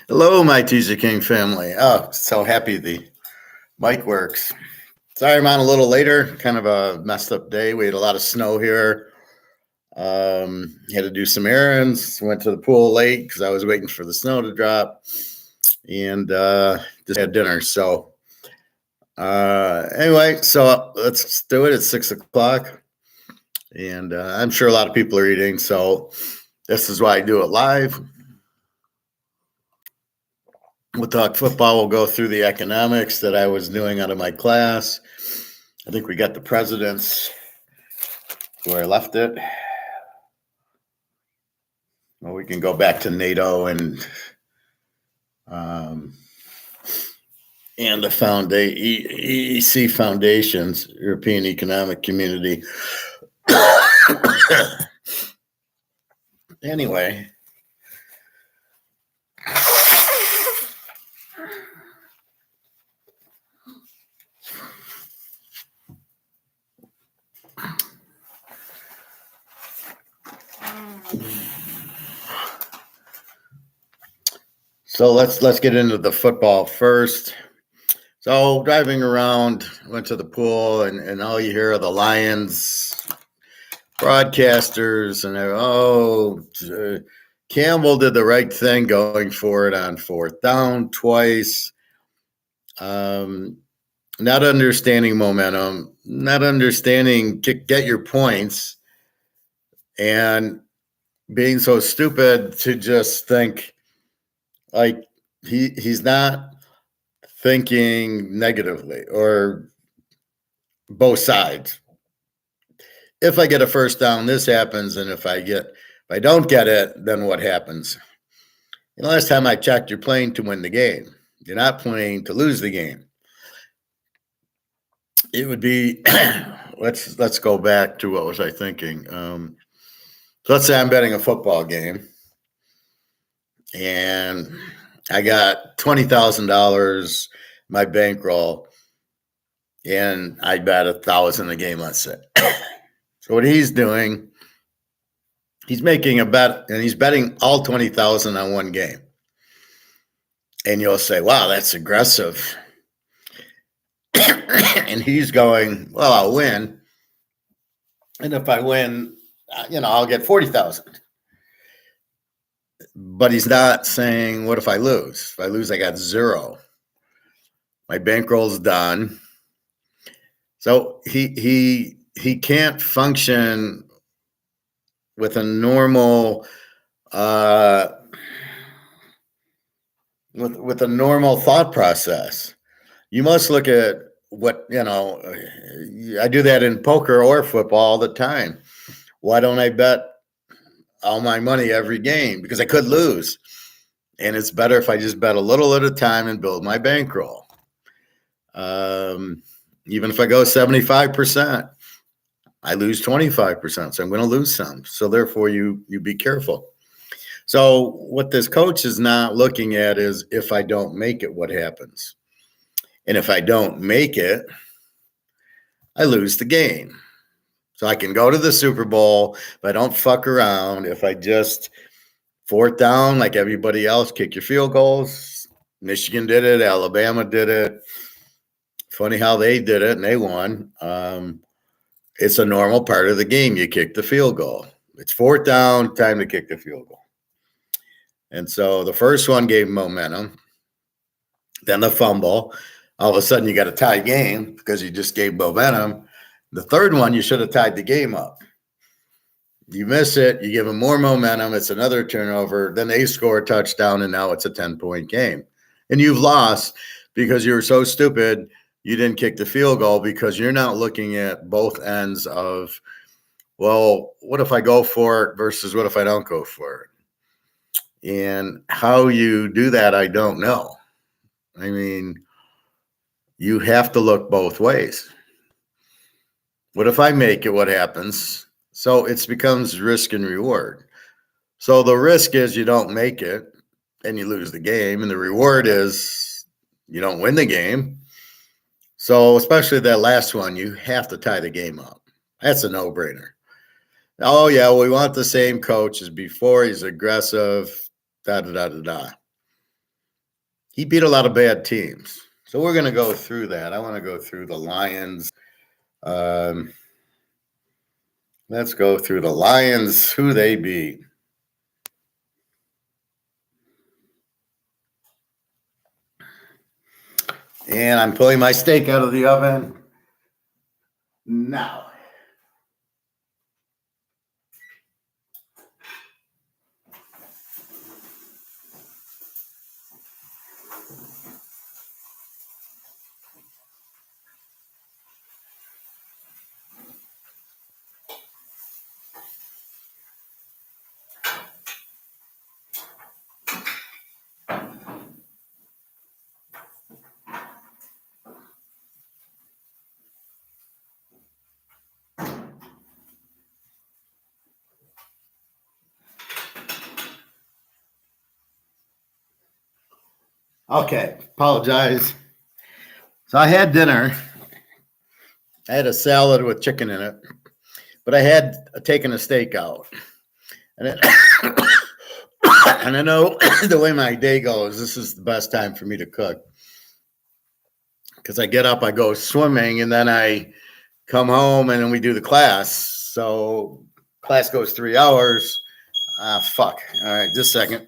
Hello, my Teaserking family. Oh, so happy the mic works. Sorry I'm on a little later. Kind of a messed up day. We had a lot of snow here. Had to do some errands. Went to the pool late because I was waiting for the snow to drop, and just had dinner. So anyway, so let's do it. It's 6 o'clock, and I'm sure a lot of people are eating. So this is why I do it live. We'll talk football. We'll go through the economics that I was doing out of my class. I think we got the presidents where I left it. Well, we can go back to NATO and the EEC foundations, European Economic Community. Anyway. So let's get into the football first. So driving around, went to the pool, and all you hear are the Lions broadcasters, and Campbell did the right thing going for it on fourth down twice. Not understanding momentum, not understanding get your points, and being so stupid to just think like he's not thinking negatively or both sides. If I get a first down, this happens, and if I don't get it, then what happens? Last time I checked, you're playing to win the game. You're not playing to lose the game. It would be let's go back to what was I thinking. So let's say I'm betting a football game, and I got $20,000 my bankroll, and I bet 1,000 a game. Let's say. So what he's doing, he's making a bet, and he's betting all 20,000 on one game. And you'll say, "Wow, that's aggressive." And he's going, "Well, I'll win, and if I win, I'll get 40,000." But he's not saying, "What if I lose? If I lose, I got zero. My bankroll's done." So he can't function with a normal with a normal thought process. You must look at what I do that in poker or football all the time. Why don't I bet all my money every game? Because I could lose, and it's better if I just bet a little at a time and build my bankroll. Even if I go 75%, I lose 25%, so I'm going to lose some. So therefore, you be careful. So what this coach is not looking at is, if I don't make it, what happens? And if I don't make it, I lose the game. So I can go to the Super Bowl if I don't fuck around. If I just fourth down like everybody else, kick your field goals. Michigan did it. Alabama did it. Funny how they did it, and they won. It's a normal part of the game. You kick the field goal. It's fourth down, time to kick the field goal. And so the first one gave momentum. Then the fumble. All of a sudden, you got a tie game because you just gave momentum. The third one, you should have tied the game up. You miss it. You give them more momentum. It's another turnover. Then they score a touchdown, and now it's a 10-point game. And you've lost because you were so stupid you didn't kick the field goal, because you're not looking at both ends of, well, what if I go for it versus what if I don't go for it? And how you do that, I don't know. I mean, you have to look both ways. What if I make it? What happens? So it becomes risk and reward. So the risk is you don't make it and you lose the game. And the reward is you don't win the game. So especially that last one, you have to tie the game up. That's a no-brainer. Oh, yeah, we want the same coach as before. He's aggressive, da-da-da-da-da. he beat a lot of bad teams. So we're going to go through that. I want to go through the Lions. Let's go through the Lions, who they beat. And I'm pulling my steak out of the oven now. Okay, apologize. So I had dinner. I had a salad with chicken in it, but I had taken a steak out. And, and I know the way my day goes, this is the best time for me to cook. Because I get up, I go swimming, and then I come home and then we do the class. So class goes 3 hours. Fuck. All right, just a second.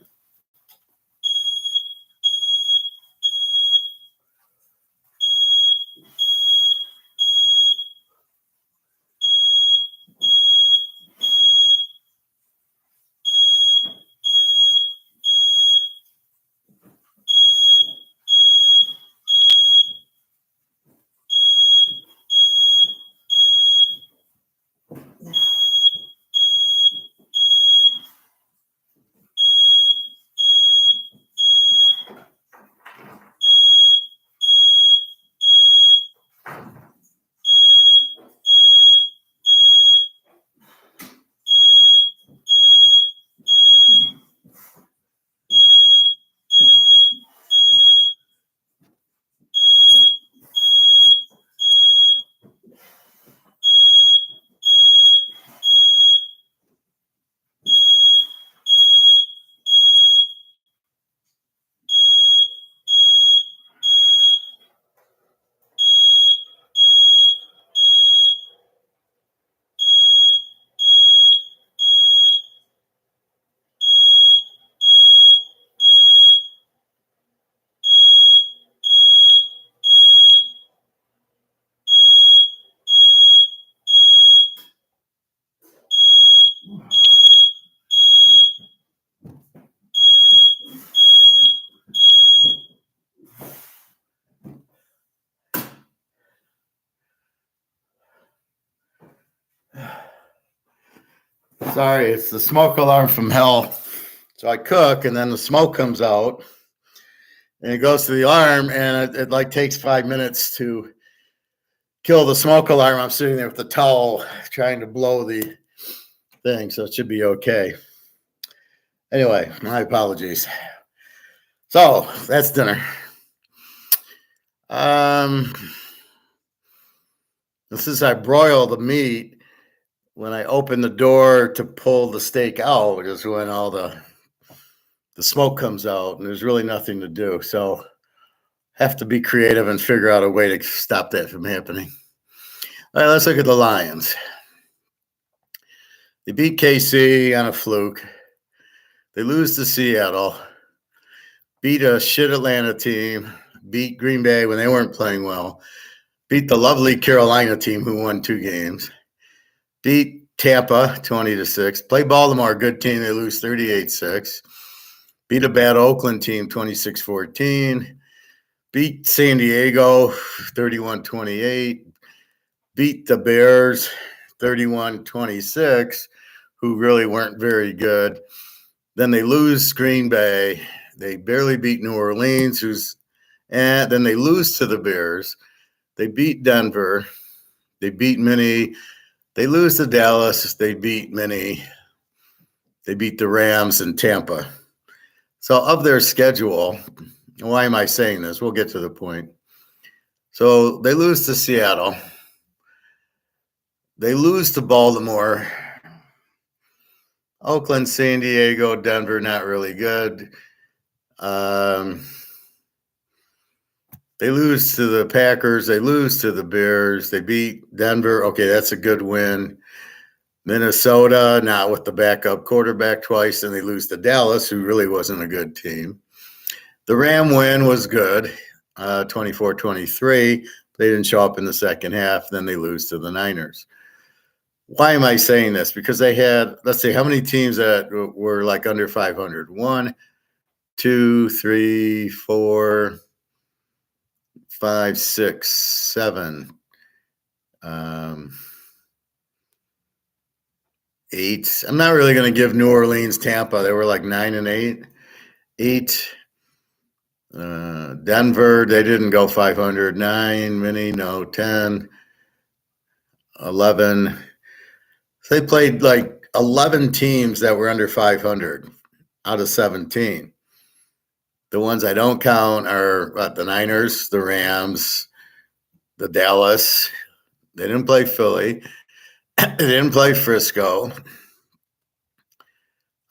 Sorry, it's the smoke alarm from hell. So I cook, and then the smoke comes out, and it goes to the alarm, and it like takes 5 minutes to kill the smoke alarm. I'm sitting there with the towel trying to blow the thing, so it should be okay. Anyway, my apologies. So that's dinner. This is I broil the meat. When I open the door to pull the steak out is when all the smoke comes out, and there's really nothing to do. So have to be creative and figure out a way to stop that from happening. All right, let's look at the Lions. They beat KC on a fluke. They lose to Seattle. Beat a shit Atlanta team. Beat Green Bay when they weren't playing well. Beat the lovely Carolina team who won 2 games. Beat Tampa 20-6. Play Baltimore, a good team. They lose 38-6. Beat a bad Oakland team 26-14. Beat San Diego 31-28. Beat the Bears 31-26, who really weren't very good. Then they lose Green Bay. They barely beat New Orleans, and then they lose to the Bears. They beat Denver. They beat Minnie. They lose to Dallas. They beat Minnie. They beat the Rams and Tampa. So of their schedule, why am I saying this? We'll get to the point. So they lose to Seattle. They lose to Baltimore. Oakland, San Diego, Denver, not really good. They lose to the Packers. They lose to the Bears. They beat Denver. Okay, that's a good win. Minnesota, not with the backup quarterback twice, and they lose to Dallas, who really wasn't a good team. The Ram win was good, 24-23. They didn't show up in the second half. Then they lose to the Niners. Why am I saying this? Because they had, let's see, how many teams that were like under 500? 1, 2, 3, 4, 5, 6, 7, 8. I'm not really going to give New Orleans, Tampa. They were like 9 and 8. 8. Denver, they didn't go 500. 9, many, no, 10, 11. They played like 11 teams that were under 500 out of 17. The ones I don't count are the Niners, the Rams, the Dallas. They didn't play Philly. They didn't play Frisco.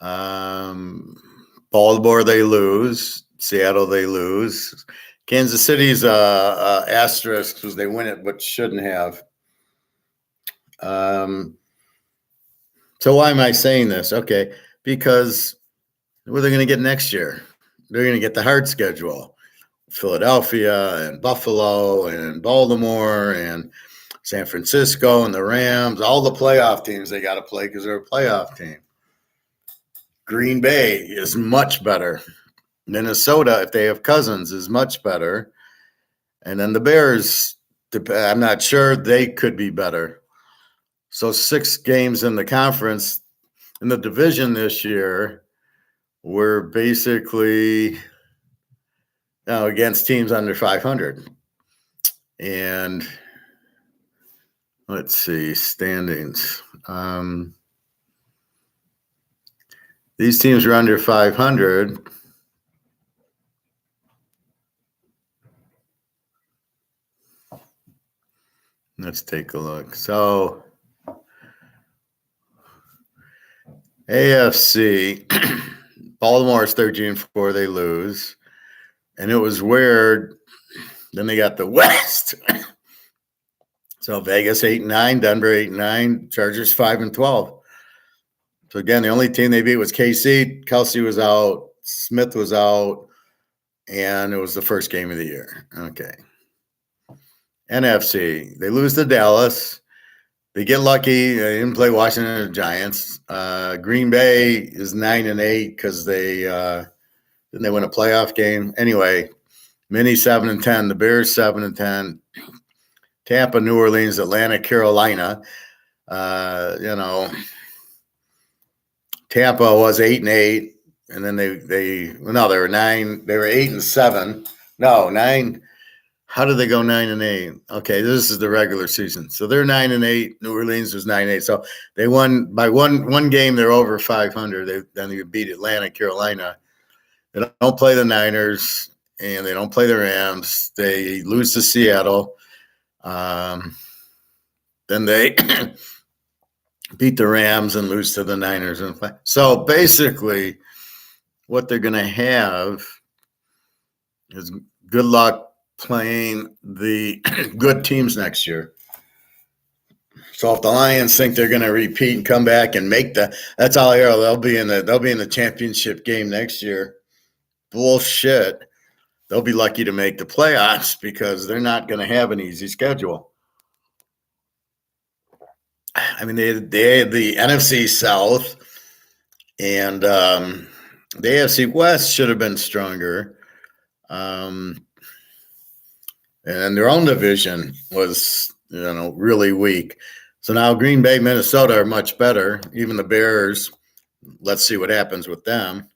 Baltimore, they lose. Seattle, they lose. Kansas City's asterisk because they win it but shouldn't have. So why am I saying this? Okay, because what are they going to get next year? They're going to get the hard schedule. Philadelphia and Buffalo and Baltimore and San Francisco and the Rams, all the playoff teams they got to play because they're a playoff team. Green Bay is much better. Minnesota, if they have Cousins, is much better. And then the Bears, I'm not sure, they could be better. So 6 games in the conference. In the division this year, we're basically against teams under 500. And let's see, standings. These teams are under 500. Let's take a look. So AFC, Baltimore is 13-4. They lose. And it was weird. Then they got the West. So Vegas 8-9, Denver 8-9, Chargers 5-12. So again, the only team they beat was KC. Kelsey was out, Smith was out, and it was the first game of the year. Okay. NFC, they lose to Dallas. They get lucky. They didn't play Washington Giants. Green Bay is 9-8 because they win a playoff game. Anyway, Mini 7-10. The Bears 7-10. Tampa, New Orleans, Atlanta, Carolina. Tampa was 8-8, and then they were 9. They were 8-7. No, 9. How did they go 9-8? Okay, this is the regular season. So they're 9-8. New Orleans was 9-8. So they won by one game. They're over 500. Then they beat Atlanta, Carolina. They don't play the Niners, and they don't play the Rams. They lose to Seattle. Then they beat the Rams and lose to the Niners. So basically, what they're going to have is good luck playing the good teams next year. So if the Lions think they're going to repeat and come back and make that's all I hear. They'll be in the championship game next year. Bullshit. They'll be lucky to make the playoffs because they're not going to have an easy schedule. I mean, they had the NFC South, and the AFC West should have been stronger. And their own division was, really weak. So now Green Bay, Minnesota are much better. Even the Bears, let's see what happens with them.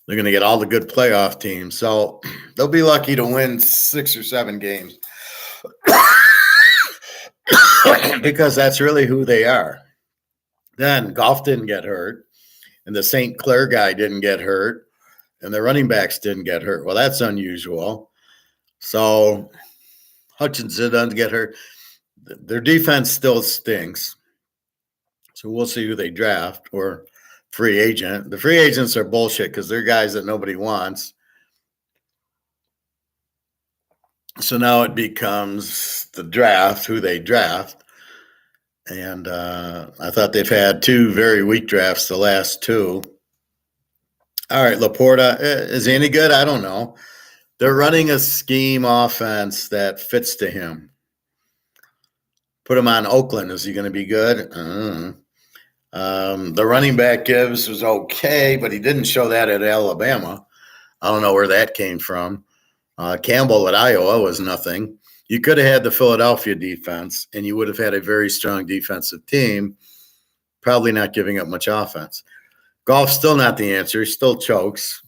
They're going to get all the good playoff teams. So they'll be lucky to win 6 or 7 games because that's really who they are. Then Goff didn't get hurt, and the St. Clair guy didn't get hurt, and the running backs didn't get hurt. Well, that's unusual. So Hutchinson doesn't get hurt. Their defense still stinks. So we'll see who they draft or free agent. The free agents are bullshit because they're guys that nobody wants. So now it becomes the draft, who they draft. And I thought they've had two very weak drafts, the last two. All right, Laporta, is he any good? I don't know. They're running a scheme offense that fits to him. Put him on Oakland. Is he going to be good? The running back Gibbs was okay, but he didn't show that at Alabama. I don't know where that came from. Campbell at Iowa was nothing. You could have had the Philadelphia defense, and you would have had a very strong defensive team, probably not giving up much offense. Golf's still not the answer. He still chokes,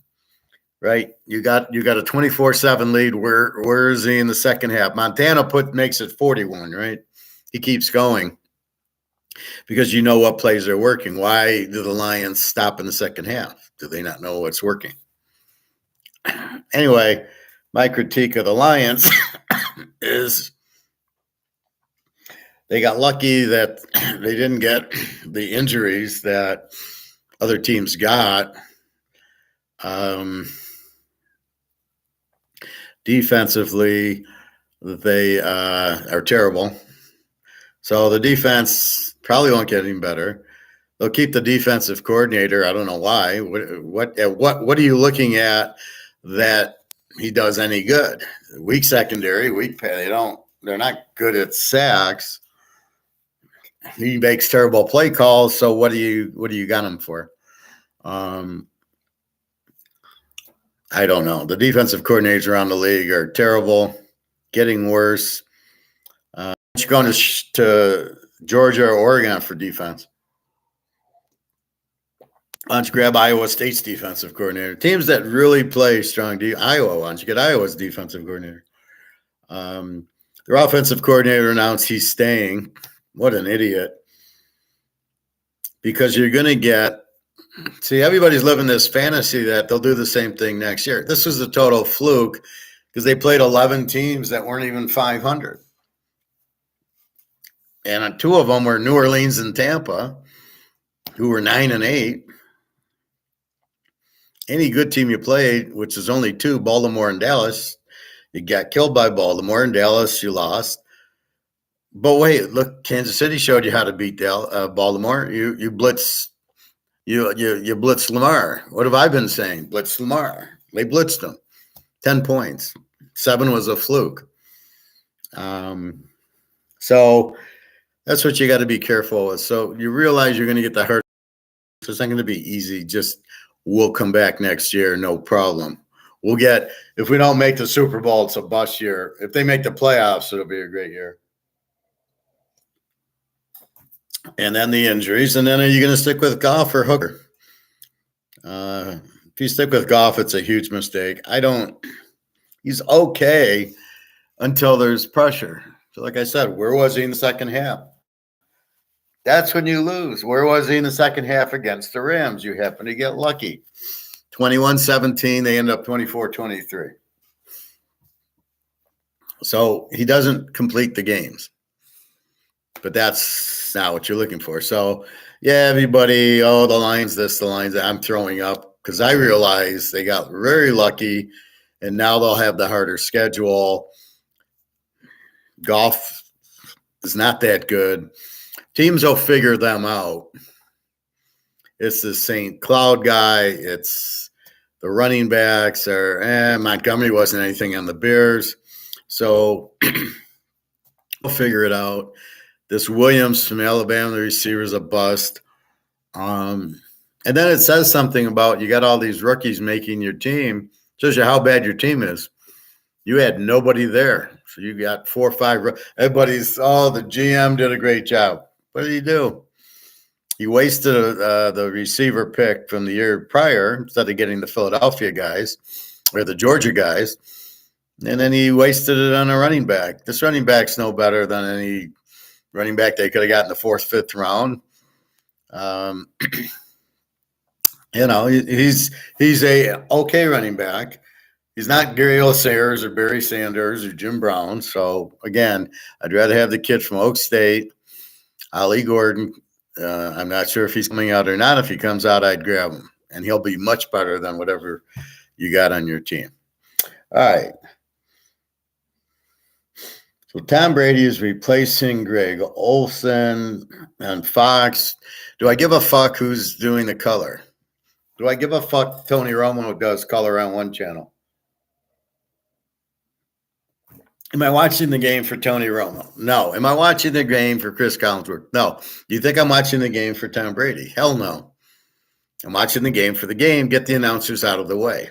right? You got a 24-7 lead. Where is he in the second half? Montana makes it 41, right? He keeps going because you know what plays are working. Why do the Lions stop in the second half? Do they not know what's working? Anyway, my critique of the Lions is they got lucky that they didn't get the injuries that other teams got. Defensively, they are terrible. So the defense probably won't get any better. They'll keep the defensive coordinator. I don't know why. What are you looking at that he does any good? Weak secondary, weak pay. They're not good at sacks. He makes terrible play calls. So what do you got him for? I don't know. The defensive coordinators around the league are terrible, getting worse. You're going to Georgia or Oregon for defense. Why don't you grab Iowa State's defensive coordinator? Teams that really play strong Iowa, why don't you get Iowa's defensive coordinator? Their offensive coordinator announced he's staying. What an idiot. Because you're going to get – see, everybody's living this fantasy that they'll do the same thing next year. This was a total fluke because they played 11 teams that weren't even 500. And two of them were New Orleans and Tampa, who were 9-8. Any good team you played, which is only two, Baltimore and Dallas, you got killed by Baltimore. And Dallas, you lost. But wait, look, Kansas City showed you how to beat Baltimore. You blitz, you blitz Lamar. What have I been saying? Blitz Lamar. They blitzed him. 10 points. 7 was a fluke. So that's what you got to be careful with. So you realize you're going to get the hurt. So it's not going to be easy. Just we'll come back next year, no problem. If we don't make the Super Bowl, it's a bust year. If they make the playoffs, it'll be a great year. And then the injuries. And then are you going to stick with Goff or Hooker? If you stick with Goff, it's a huge mistake. He's okay until there's pressure. So like I said, where was he in the second half? That's when you lose. Where was he in the second half against the Rams? You happen to get lucky. 21-17, they end up 24-23. So he doesn't complete the games. But that's not what you're looking for. So, yeah, everybody, the Lions this, the Lions that. I'm throwing up because I realize they got very lucky, and now they'll have the harder schedule. Golf is not that good. Teams will figure them out. It's the St. Cloud guy. It's the running backs. Montgomery wasn't anything on the Bears. So we'll figure it out. This Williams from Alabama, the receiver, is a bust. And then it says something about you got all these rookies making your team. Shows you how bad your team is. You had nobody there. So you got 4 or 5. Everybody's, the GM did a great job. What did he do? He wasted the receiver pick from the year prior instead of getting the Philadelphia guys or the Georgia guys. And then he wasted it on a running back. This running back's no better than any running back they could have got in the 4th, 5th round. He's a okay running back. He's not Gary Sayers or Barry Sanders or Jim Brown. So, again, I'd rather have the kid from Oak State, Ollie Gordon. I'm not sure if he's coming out or not. If he comes out, I'd grab him. And he'll be much better than whatever you got on your team. All right. So Tom Brady is replacing Greg Olson on Fox. Do I give a fuck who's doing the color? Do I give a fuck Tony Romo does color on one channel? Am I watching the game for Tony Romo? No. Am I watching the game for Chris Collinsworth? No. Do you think I'm watching the game for Tom Brady? Hell no. I'm watching the game for the game. Get the announcers out of the way.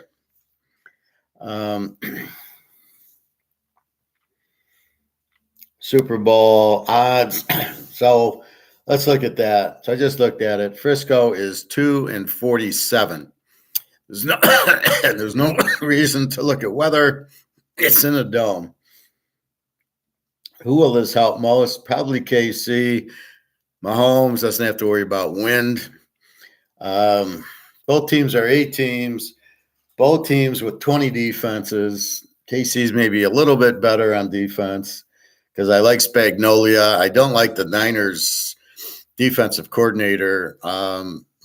Super Bowl odds. So let's look at that. So I just looked at it. Frisco is 2-47. There's no reason to look at weather. It's in a dome. Who will this help most? Probably KC. Mahomes doesn't have to worry about wind. Both teams are 8 teams. Both teams with 20 defenses. KC's maybe a little bit better on defense because I like Spagnolia. I don't like the Niners defensive coordinator.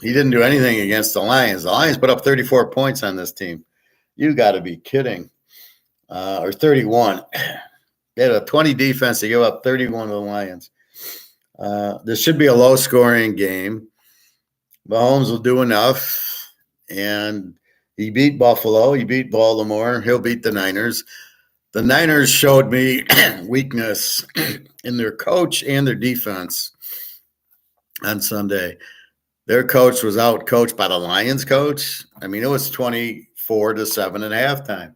He didn't do anything against the Lions. The Lions put up 34 points on this team. You got to be kidding. Or 31. They had a 20 defense. They gave up 31 to the Lions. This should be a low-scoring game. Mahomes will do enough. And he beat Buffalo. He beat Baltimore. He'll beat the Niners. The Niners showed me weakness in their coach and their defense on Sunday. Their coach was out-coached by the Lions coach. I mean, it was 24-7 at halftime.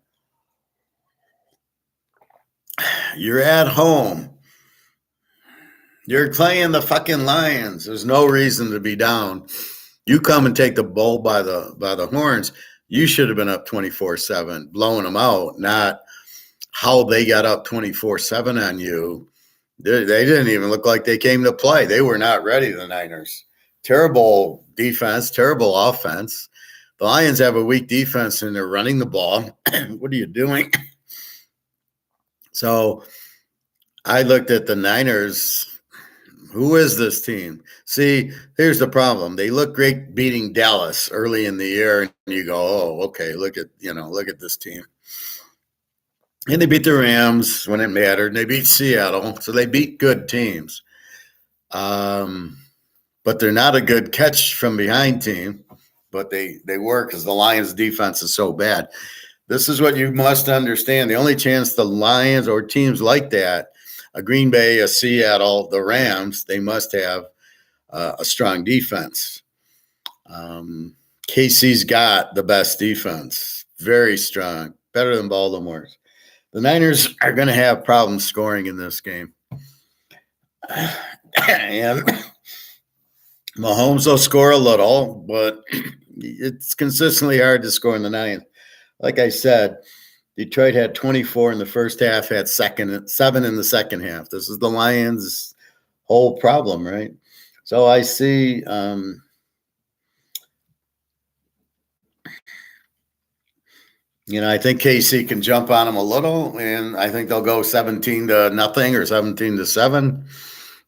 You're at home. You're playing the fucking Lions. There's no reason to be down. You come and take the bull by the horns. You should have been up 24-7, blowing them out, not how they got up 24-7 on you. They didn't even look like they came to play. They were not ready, the Niners. Terrible defense, terrible offense. The Lions have a weak defense, and they're running the ball. What are you doing? So I looked at the Niners. Who is this team? See, here's the problem. They look great beating Dallas early in the year, and you go, oh, okay, look at this team. And they beat the Rams when it mattered, and they beat Seattle. So they beat good teams. But they're not a good catch from behind team, but they work because the Lions' defense is so bad. This is what you must understand. The only chance the Lions or teams like that, a Green Bay, a Seattle, the Rams, they must have a strong defense. KC's got the best defense, very strong, better than Baltimore's. The Niners are going to have problems scoring in this game. And Mahomes will score a little, but it's consistently hard to score in the ninth. Like I said, Detroit had 24 in the first half, had 7 in the second half. This is the Lions' whole problem, right? So I see I think KC can jump on them a little, and I think they'll go 17-0 or 17-7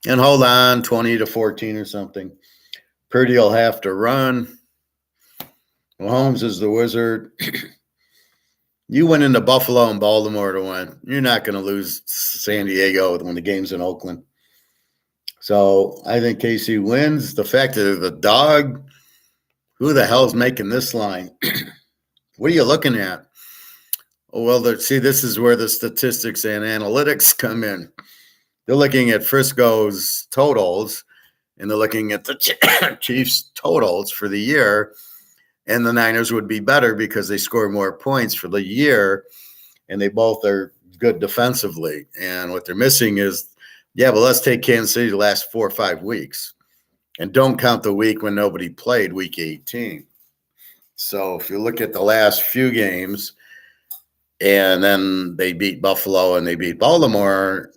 and hold on 20-14 or something. Purdy will have to run. Mahomes is the wizard. You went into Buffalo and Baltimore to win. You're not going to lose San Diego when the game's in Oakland. So I think KC wins. The fact that the dog, who the hell's making this line? What are you looking at? Well, this is where the statistics and analytics come in. They're looking at Frisco's totals, and they're looking at the Chiefs' totals for the year. And the Niners would be better because they score more points for the year, and they both are good defensively. And what they're missing is, but let's take Kansas City the last 4 or 5 weeks. And don't count the week when nobody played, week 18. So if you look at the last few games, and then they beat Buffalo and they beat Baltimore,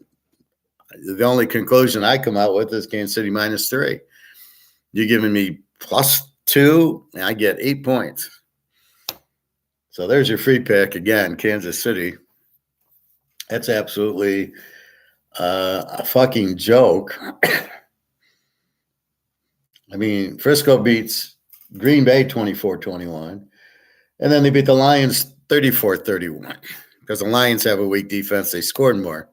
the only conclusion I come out with is Kansas City -3. You're giving me +2, and I get 8 points. So there's your free pick again, Kansas City. That's absolutely a fucking joke. I mean, Frisco beats Green Bay 24-21, and then they beat the Lions 34-31 because the Lions have a weak defense. They scored more.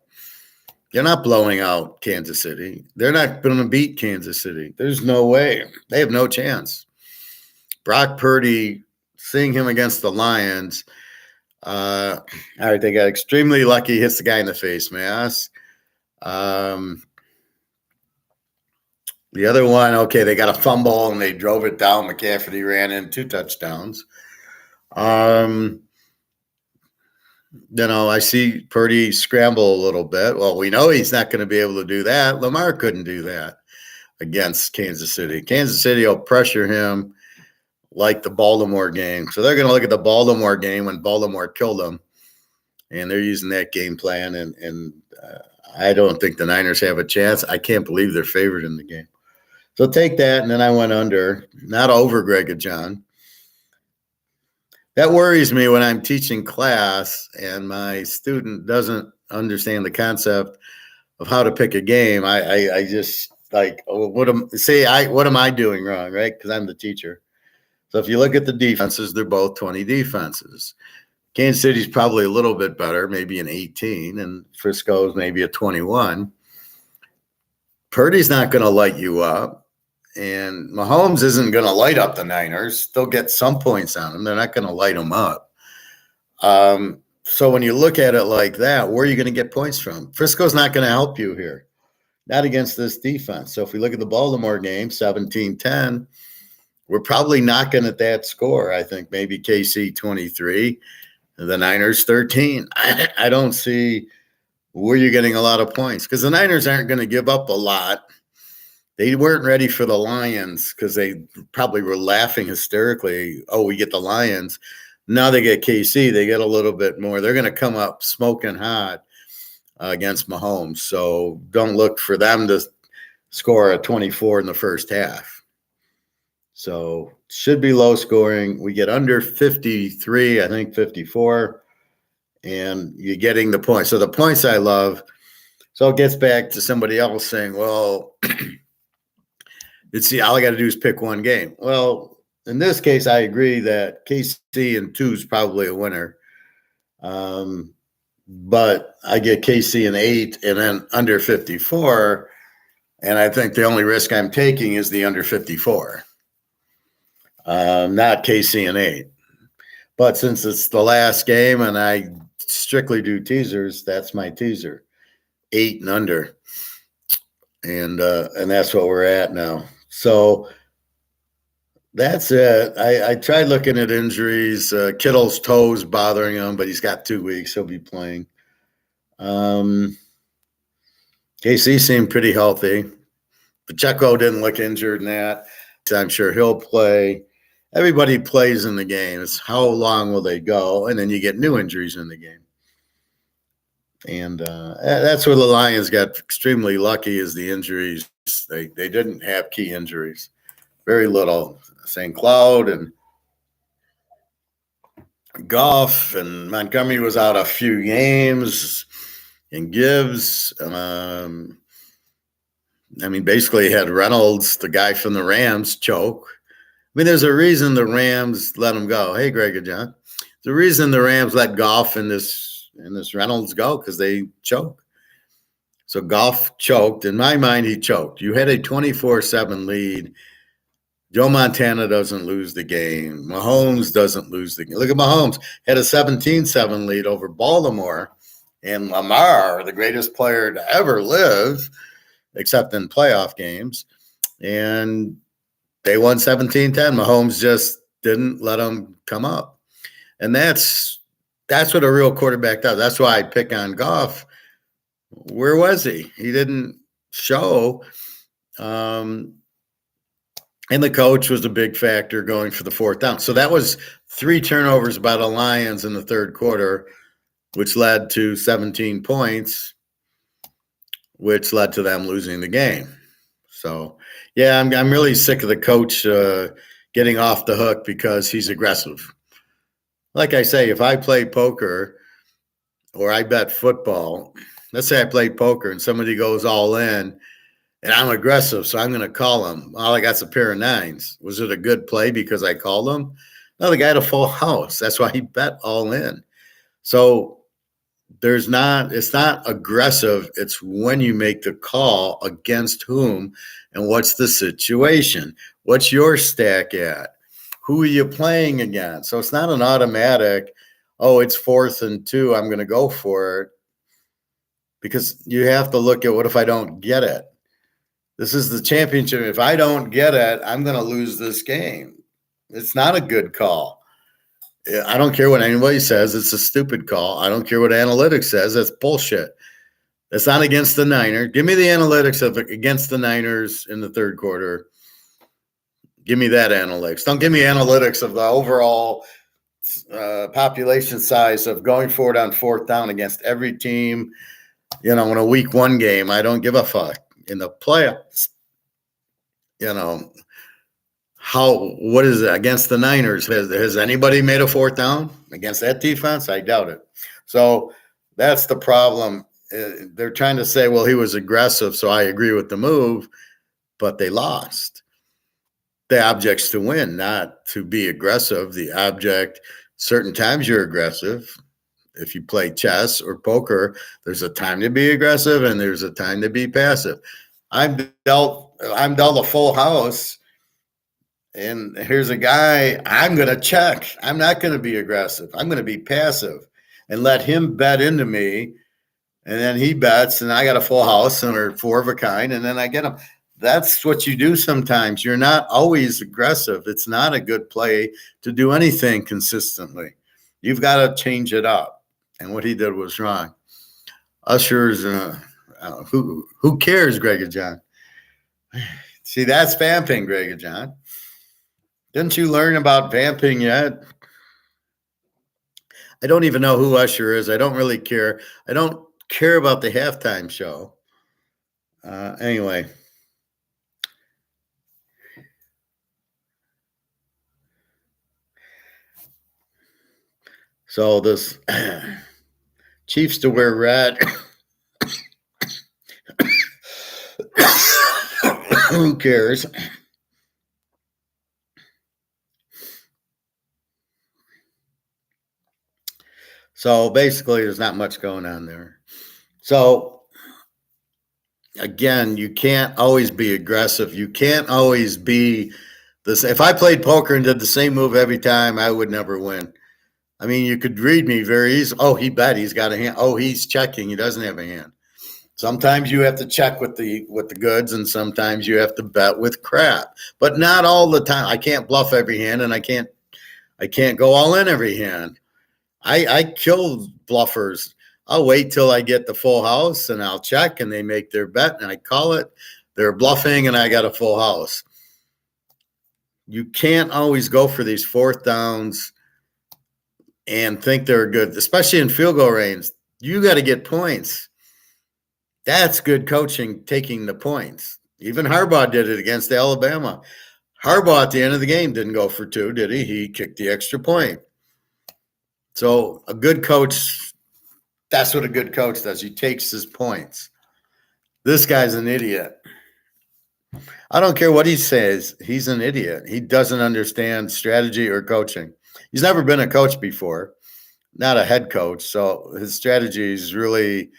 They're not blowing out Kansas City. They're not going to beat Kansas City. There's no way. They have no chance. Brock Purdy, seeing him against the Lions, all right, they got extremely lucky, hits the guy in the face mask. The other one, okay, they got a fumble and they drove it down. McCaffrey ran in 2 touchdowns. I see Purdy scramble a little bit. Well, we know he's not going to be able to do that. Lamar couldn't do that against Kansas City. Kansas City will pressure him like the Baltimore game. So they're going to look at the Baltimore game when Baltimore killed them, and they're using that game plan. And I don't think the Niners have a chance. I can't believe they're favored in the game. So take that, and then I went under, not over Greg and John. That worries me when I'm teaching class and my student doesn't understand the concept of how to pick a game. I just like, what am I doing wrong, right? Because I'm the teacher. So if you look at the defenses, they're both 20 defenses. Kansas City's probably a little bit better, maybe an 18, and Frisco's maybe a 21. Purdy's not going to light you up. And Mahomes isn't going to light up the Niners. They'll get some points on them. They're not going to light them up. So when you look at it like that, where are you going to get points from? Frisco's not going to help you here, not against this defense. So if we look at the Baltimore game, 17-10, we're probably not going at that score. I think maybe KC 23, the Niners 13. I don't see where you're getting a lot of points because the Niners aren't going to give up a lot. They weren't ready for the Lions because they probably were laughing hysterically. Oh, we get the Lions. Now they get KC. They get a little bit more. They're going to come up smoking hot against Mahomes. So don't look for them to score a 24 in the first half. So should be low scoring. We get under 53, I think 54, and you're getting the points. So the points I love. So it gets back to somebody else saying, well, all I got to do is pick one game. Well, in this case, I agree that KC and 2 is probably a winner. But I get KC and 8 and then under 54. And I think the only risk I'm taking is the under 54. Not KC and 8. But since it's the last game and I strictly do teasers, that's my teaser. 8 and under. And that's what we're at now. So that's it. I tried looking at injuries. Kittle's toes bothering him, but he's got 2 weeks. He'll be playing. KC seemed pretty healthy. Pacheco didn't look injured in that. I'm sure he'll play. Everybody plays in the game. It's how long will they go? And then you get new injuries in the game. And that's where the Lions got extremely lucky is the injuries. They didn't have key injuries. Very little. St. Cloud and Goff and Montgomery was out a few games. And Gibbs, basically had Reynolds, the guy from the Rams, choke. There's a reason the Rams let him go. Hey, Greg and John. The reason the Rams let Goff and this Reynolds go because they choke. So Goff choked. In my mind, he choked. You had a 24-7 lead. Joe Montana doesn't lose the game. Mahomes doesn't lose the game. Look at Mahomes. Had a 17-7 lead over Baltimore. And Lamar, the greatest player to ever live, except in playoff games. And they won 17-10. Mahomes just didn't let them come up. And that's what a real quarterback does. That's why I pick on Goff. Where was he? He didn't show. And the coach was a big factor going for the 4th down. So that was 3 turnovers by the Lions in the 3rd quarter, which led to 17 points, which led to them losing the game. So, yeah, I'm really sick of the coach getting off the hook because he's aggressive. Like I say, if I play poker or I bet football, let's say I play poker and somebody goes all in and I'm aggressive, so I'm going to call him. All I got's a pair of 9s. Was it a good play because I called him? No, the guy had a full house. That's why he bet all in. So it's not aggressive. It's when you make the call against whom and what's the situation. What's your stack at? Who are you playing against? So it's not an automatic, oh, it's 4th and 2, I'm going to go for it. Because you have to look at, what if I don't get it? This is the championship. If I don't get it, I'm going to lose this game. It's not a good call. I don't care what anybody says. It's a stupid call. I don't care what analytics says. That's bullshit. That's not against the Niners. Give me the analytics of against the Niners in the third quarter. Give me that analytics. Don't give me analytics of the overall population size of going for it on 4th down against every team, in a week 1 game. I don't give a fuck. In the playoffs, what is it against the Niners? Has anybody made a 4th down against that defense? I doubt it. So that's the problem. They're trying to say, well, he was aggressive, so I agree with the move, but they lost. The object's to win, not to be aggressive. The object, certain times you're aggressive. If you play chess or poker, there's a time to be aggressive and there's a time to be passive. I'm dealt a full house, and here's a guy, I'm going to check. I'm not going to be aggressive. I'm going to be passive and let him bet into me, and then he bets, and I got a full house and or 4 of a kind, and then I get him. That's what you do sometimes. You're not always aggressive. It's not a good play to do anything consistently. You've got to change it up. And what he did was wrong. Usher's, who cares, Greg and John? See, that's vamping, Greg and John. Didn't you learn about vamping yet? I don't even know who Usher is. I don't really care. I don't care about the halftime show. Anyway. So this Chiefs to wear red. Who cares? So basically, there's not much going on there. So again, you can't always be aggressive. You can't always be this. If I played poker and did the same move every time, I would never win. I mean, you could read me very easily. Oh, he bet. He's got a hand. Oh, he's checking. He doesn't have a hand. Sometimes you have to check with the goods, and sometimes you have to bet with crap. But not all the time. I can't bluff every hand, and I can't go all in every hand. I kill bluffers. I'll wait till I get the full house, and I'll check, and they make their bet, and I call it. They're bluffing, and I got a full house. You can't always go for these 4th downs and think they're good, especially in field goal range. You got to get points. That's good coaching, taking the points. Even Harbaugh did it against Alabama. Harbaugh at the end of the game didn't go for 2, did he? He kicked the extra point. So a good coach, that's what a good coach does. He takes his points. This guy's an idiot. I don't care what he says. He's an idiot. He doesn't understand strategy or coaching. He's never been a coach before, not a head coach. So his strategy is really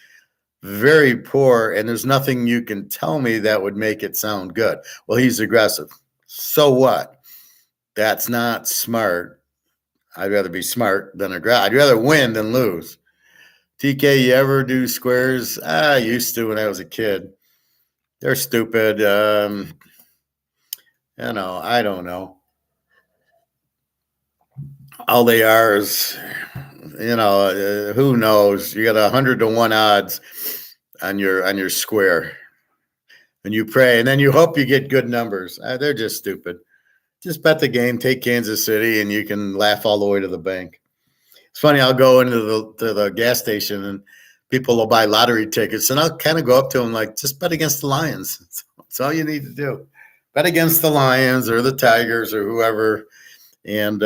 very poor, and there's nothing you can tell me that would make it sound good. Well, he's aggressive. So what? That's not smart. I'd rather be smart than aggressive. I'd rather win than lose. TK, you ever do squares? I used to when I was a kid. They're stupid. I don't know. All they are is, who knows? You got 100-1 odds on your square, and you pray, and then you hope you get good numbers. They're just stupid. Just bet the game, take Kansas City, and you can laugh all the way to the bank. It's funny. I'll go into the gas station, and people will buy lottery tickets, and I'll kind of go up to them like, just bet against the Lions. That's all you need to do. Bet against the Lions or the Tigers or whoever. And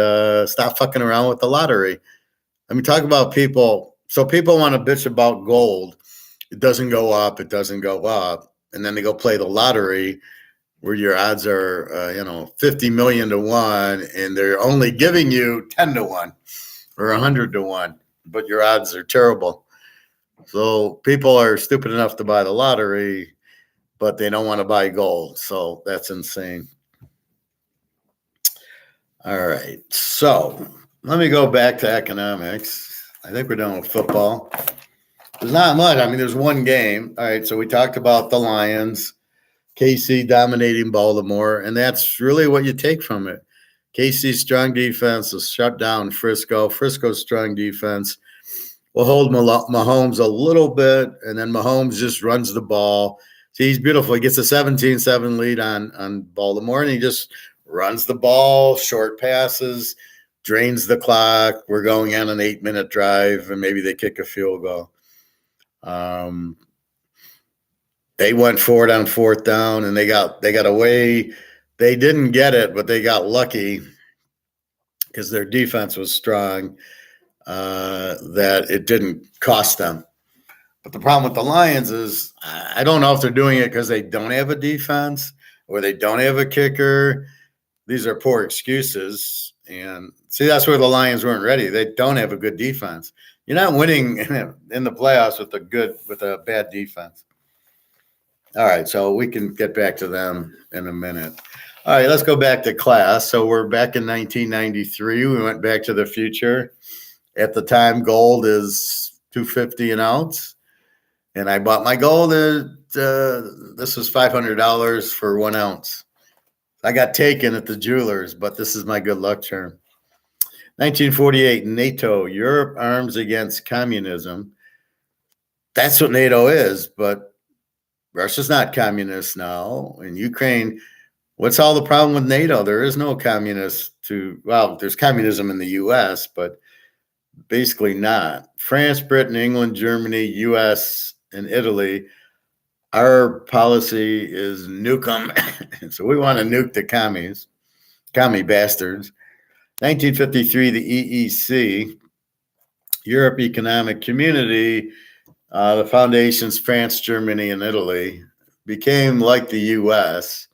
stop fucking around with the lottery. I mean, talk about people. So people want to bitch about gold. It doesn't go up. It doesn't go up. And then they go play the lottery where your odds are, 50 million to 1, and they're only giving you 10 to 1 or 100 to 1, but your odds are terrible. So people are stupid enough to buy the lottery, but they don't want to buy gold. So that's insane. All right. So let me go back to economics. I think we're done with football. There's not much. I mean, there's one game. All right. So we talked about the Lions, KC dominating Baltimore, and that's really what you take from it. KC's strong defense will shut down Frisco. Frisco's strong defense will hold Mahomes a little bit, and then Mahomes just runs the ball. See, he's beautiful. He gets a 17-7 lead on Baltimore, and he just runs the ball, short passes, drains the clock. We're going on an 8-minute drive, and maybe they kick a field goal. They went for it on fourth down, and they got away. They didn't get it, but they got lucky because their defense was strong, that it didn't cost them. But the problem with the Lions is I don't know if they're doing it because they don't have a defense or they don't have a kicker. These are poor excuses. And see, that's where the Lions weren't ready. They don't have a good defense. You're not winning in the playoffs with a bad defense. All right, so we can get back to them in a minute. All right, let's go back to class. So we're back in 1993. We went back to the future. At the time, gold is $250 an ounce, and I bought my gold at this was $500 for 1 ounce. I got taken at the jewelers, but this is my good luck charm. 1948, NATO, Europe arms against communism. That's what NATO is, but Russia's not communist now. In Ukraine, what's all the problem with NATO? There is no communist there's communism in the U.S., but basically not. France, Britain, England, Germany, U.S., and Italy, our policy is nuke them. So we want to nuke the commie bastards. 1953, the EEC, Europe Economic Community, the foundations France, Germany, and Italy became like the U.S.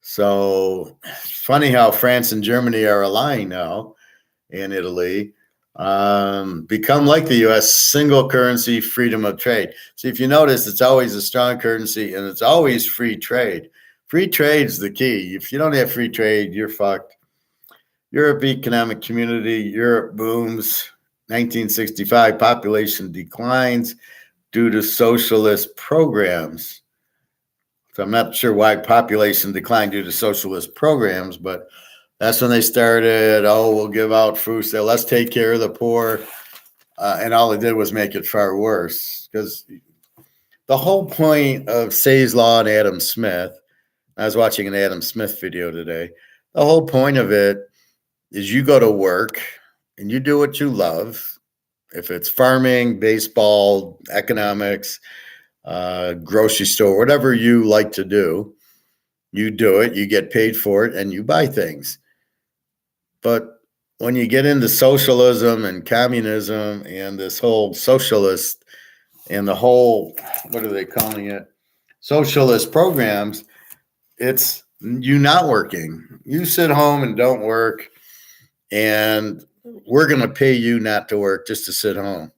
So funny how France and Germany are allying now, and Italy. Become like the U.S., single currency, freedom of trade. See, if you notice, it's always a strong currency and it's always free trade. Free trade's the key. If you don't have free trade, you're fucked. Europe Economic Community, Europe booms. 1965, population declines due to socialist programs. So I'm not sure why population declined due to socialist programs, but that's when they started, we'll give out food. So let's take care of the poor. And all it did was make it far worse. Because the whole point of Say's Law and Adam Smith, I was watching an Adam Smith video today. The whole point of it is you go to work and you do what you love. If it's farming, baseball, economics, grocery store, whatever you like to do, you do it, you get paid for it, and you buy things. But when you get into socialism and communism and this whole socialist and the whole, what are they calling it? Socialist programs, it's you not working. You sit home and don't work, and we're going to pay you not to work just to sit home.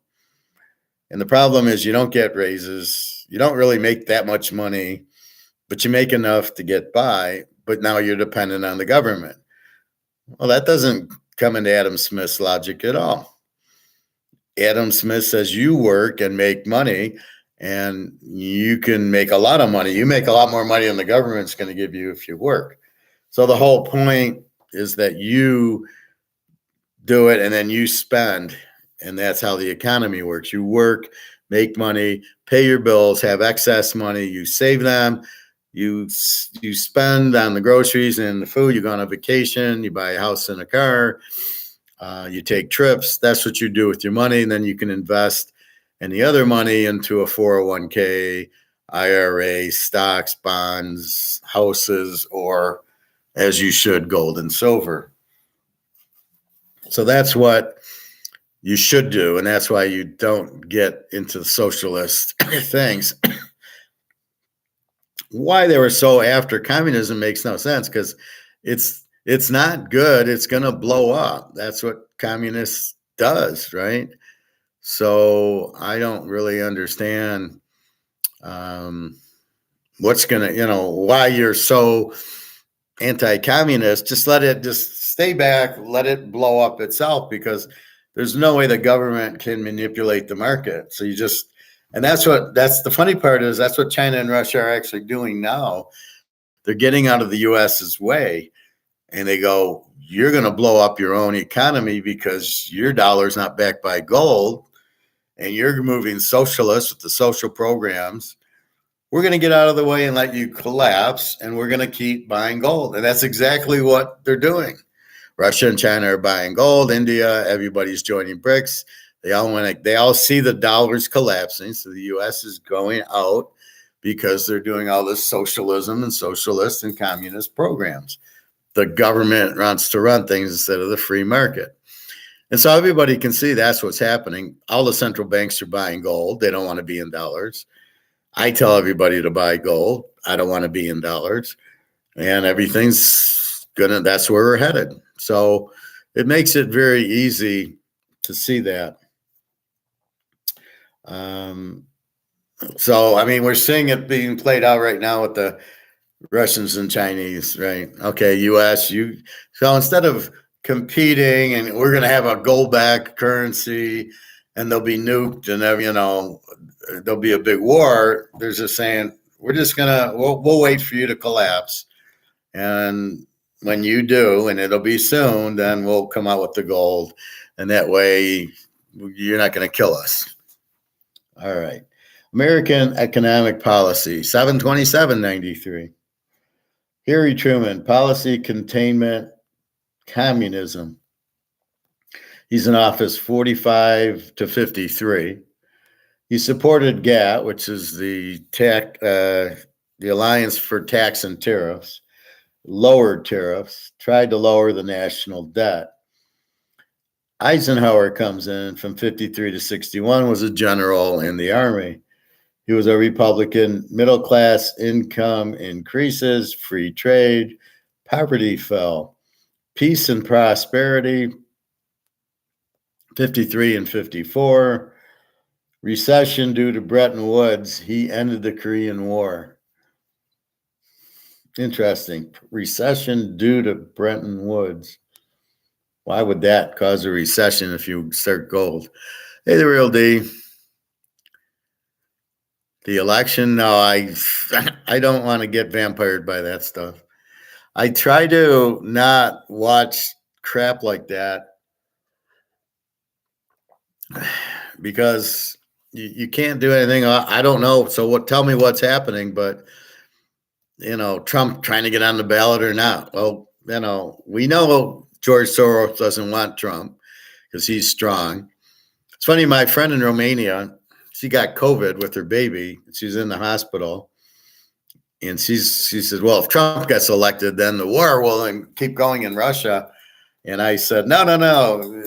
And the problem is you don't get raises. You don't really make that much money, but you make enough to get by. But now you're dependent on the government. Well, that doesn't come into Adam Smith's logic at all. Adam Smith says you work and make money, and you can make a lot of money. You make a lot more money than the government's going to give you if you work. So the whole point is that you do it and then you spend, and that's how the economy works. You work, make money, pay your bills, have excess money, you save them. You spend on the groceries and the food. You go on a vacation. You buy a house and a car. You take trips. That's what you do with your money. And then you can invest any other money into a 401k, IRA, stocks, bonds, houses, or, as you should, gold and silver. So that's what you should do. And that's why you don't get into the socialist things. Why they were so after communism makes no sense, because it's not good. It's going to blow up. That's what communists does, right? So I don't really understand what's going to, why you're so anti-communist. Just stay back, let it blow up itself, because there's no way the government can manipulate the market. So and that's the funny part is that's what China and Russia are actually doing now. They're getting out of the US's way, and they go, you're going to blow up your own economy because your dollar's not backed by gold, and you're moving socialist with the social programs. We're going to get out of the way and let you collapse, and we're going to keep buying gold. And that's exactly what they're doing. Russia and China are buying gold. India, everybody's joining BRICS. They all see the dollars collapsing. So the U.S. is going out because they're doing all this socialism and socialist and communist programs. The government wants to run things instead of the free market. And so everybody can see that's what's happening. All the central banks are buying gold. They don't want to be in dollars. I tell everybody to buy gold. I don't want to be in dollars. And that's where we're headed. So it makes it very easy to see that. We're seeing it being played out right now with the Russians and Chinese, right? Okay, U.S., so instead of competing and we're going to have a gold-backed currency and they'll be nuked and there'll be a big war, they're just saying, we'll wait for you to collapse. And when you do, and it'll be soon, then we'll come out with the gold. And that way you're not going to kill us. All right. American economic policy, 7/27/93. Harry Truman, policy containment, communism. He's in office 45 to 53. He supported GATT, which is the Alliance for Tax and Tariffs, lowered tariffs, tried to lower the national debt. Eisenhower comes in from 53 to 61, was a general in the Army. He was a Republican, middle class income increases, free trade, poverty fell, peace and prosperity, 53 and 54. Recession due to Bretton Woods, he ended the Korean War. Interesting. Recession due to Bretton Woods. Why would that cause a recession if you start gold? Hey, the real D. The election, no, I don't want to get vampired by that stuff. I try to not watch crap like that because you can't do anything. I don't know. So tell me what's happening, but Trump trying to get on the ballot or not. Well, we know George Soros doesn't want Trump because he's strong. It's funny, my friend in Romania, she got COVID with her baby. She's in the hospital. And she said, well, if Trump gets elected, then the war will keep going in Russia. And I said, no.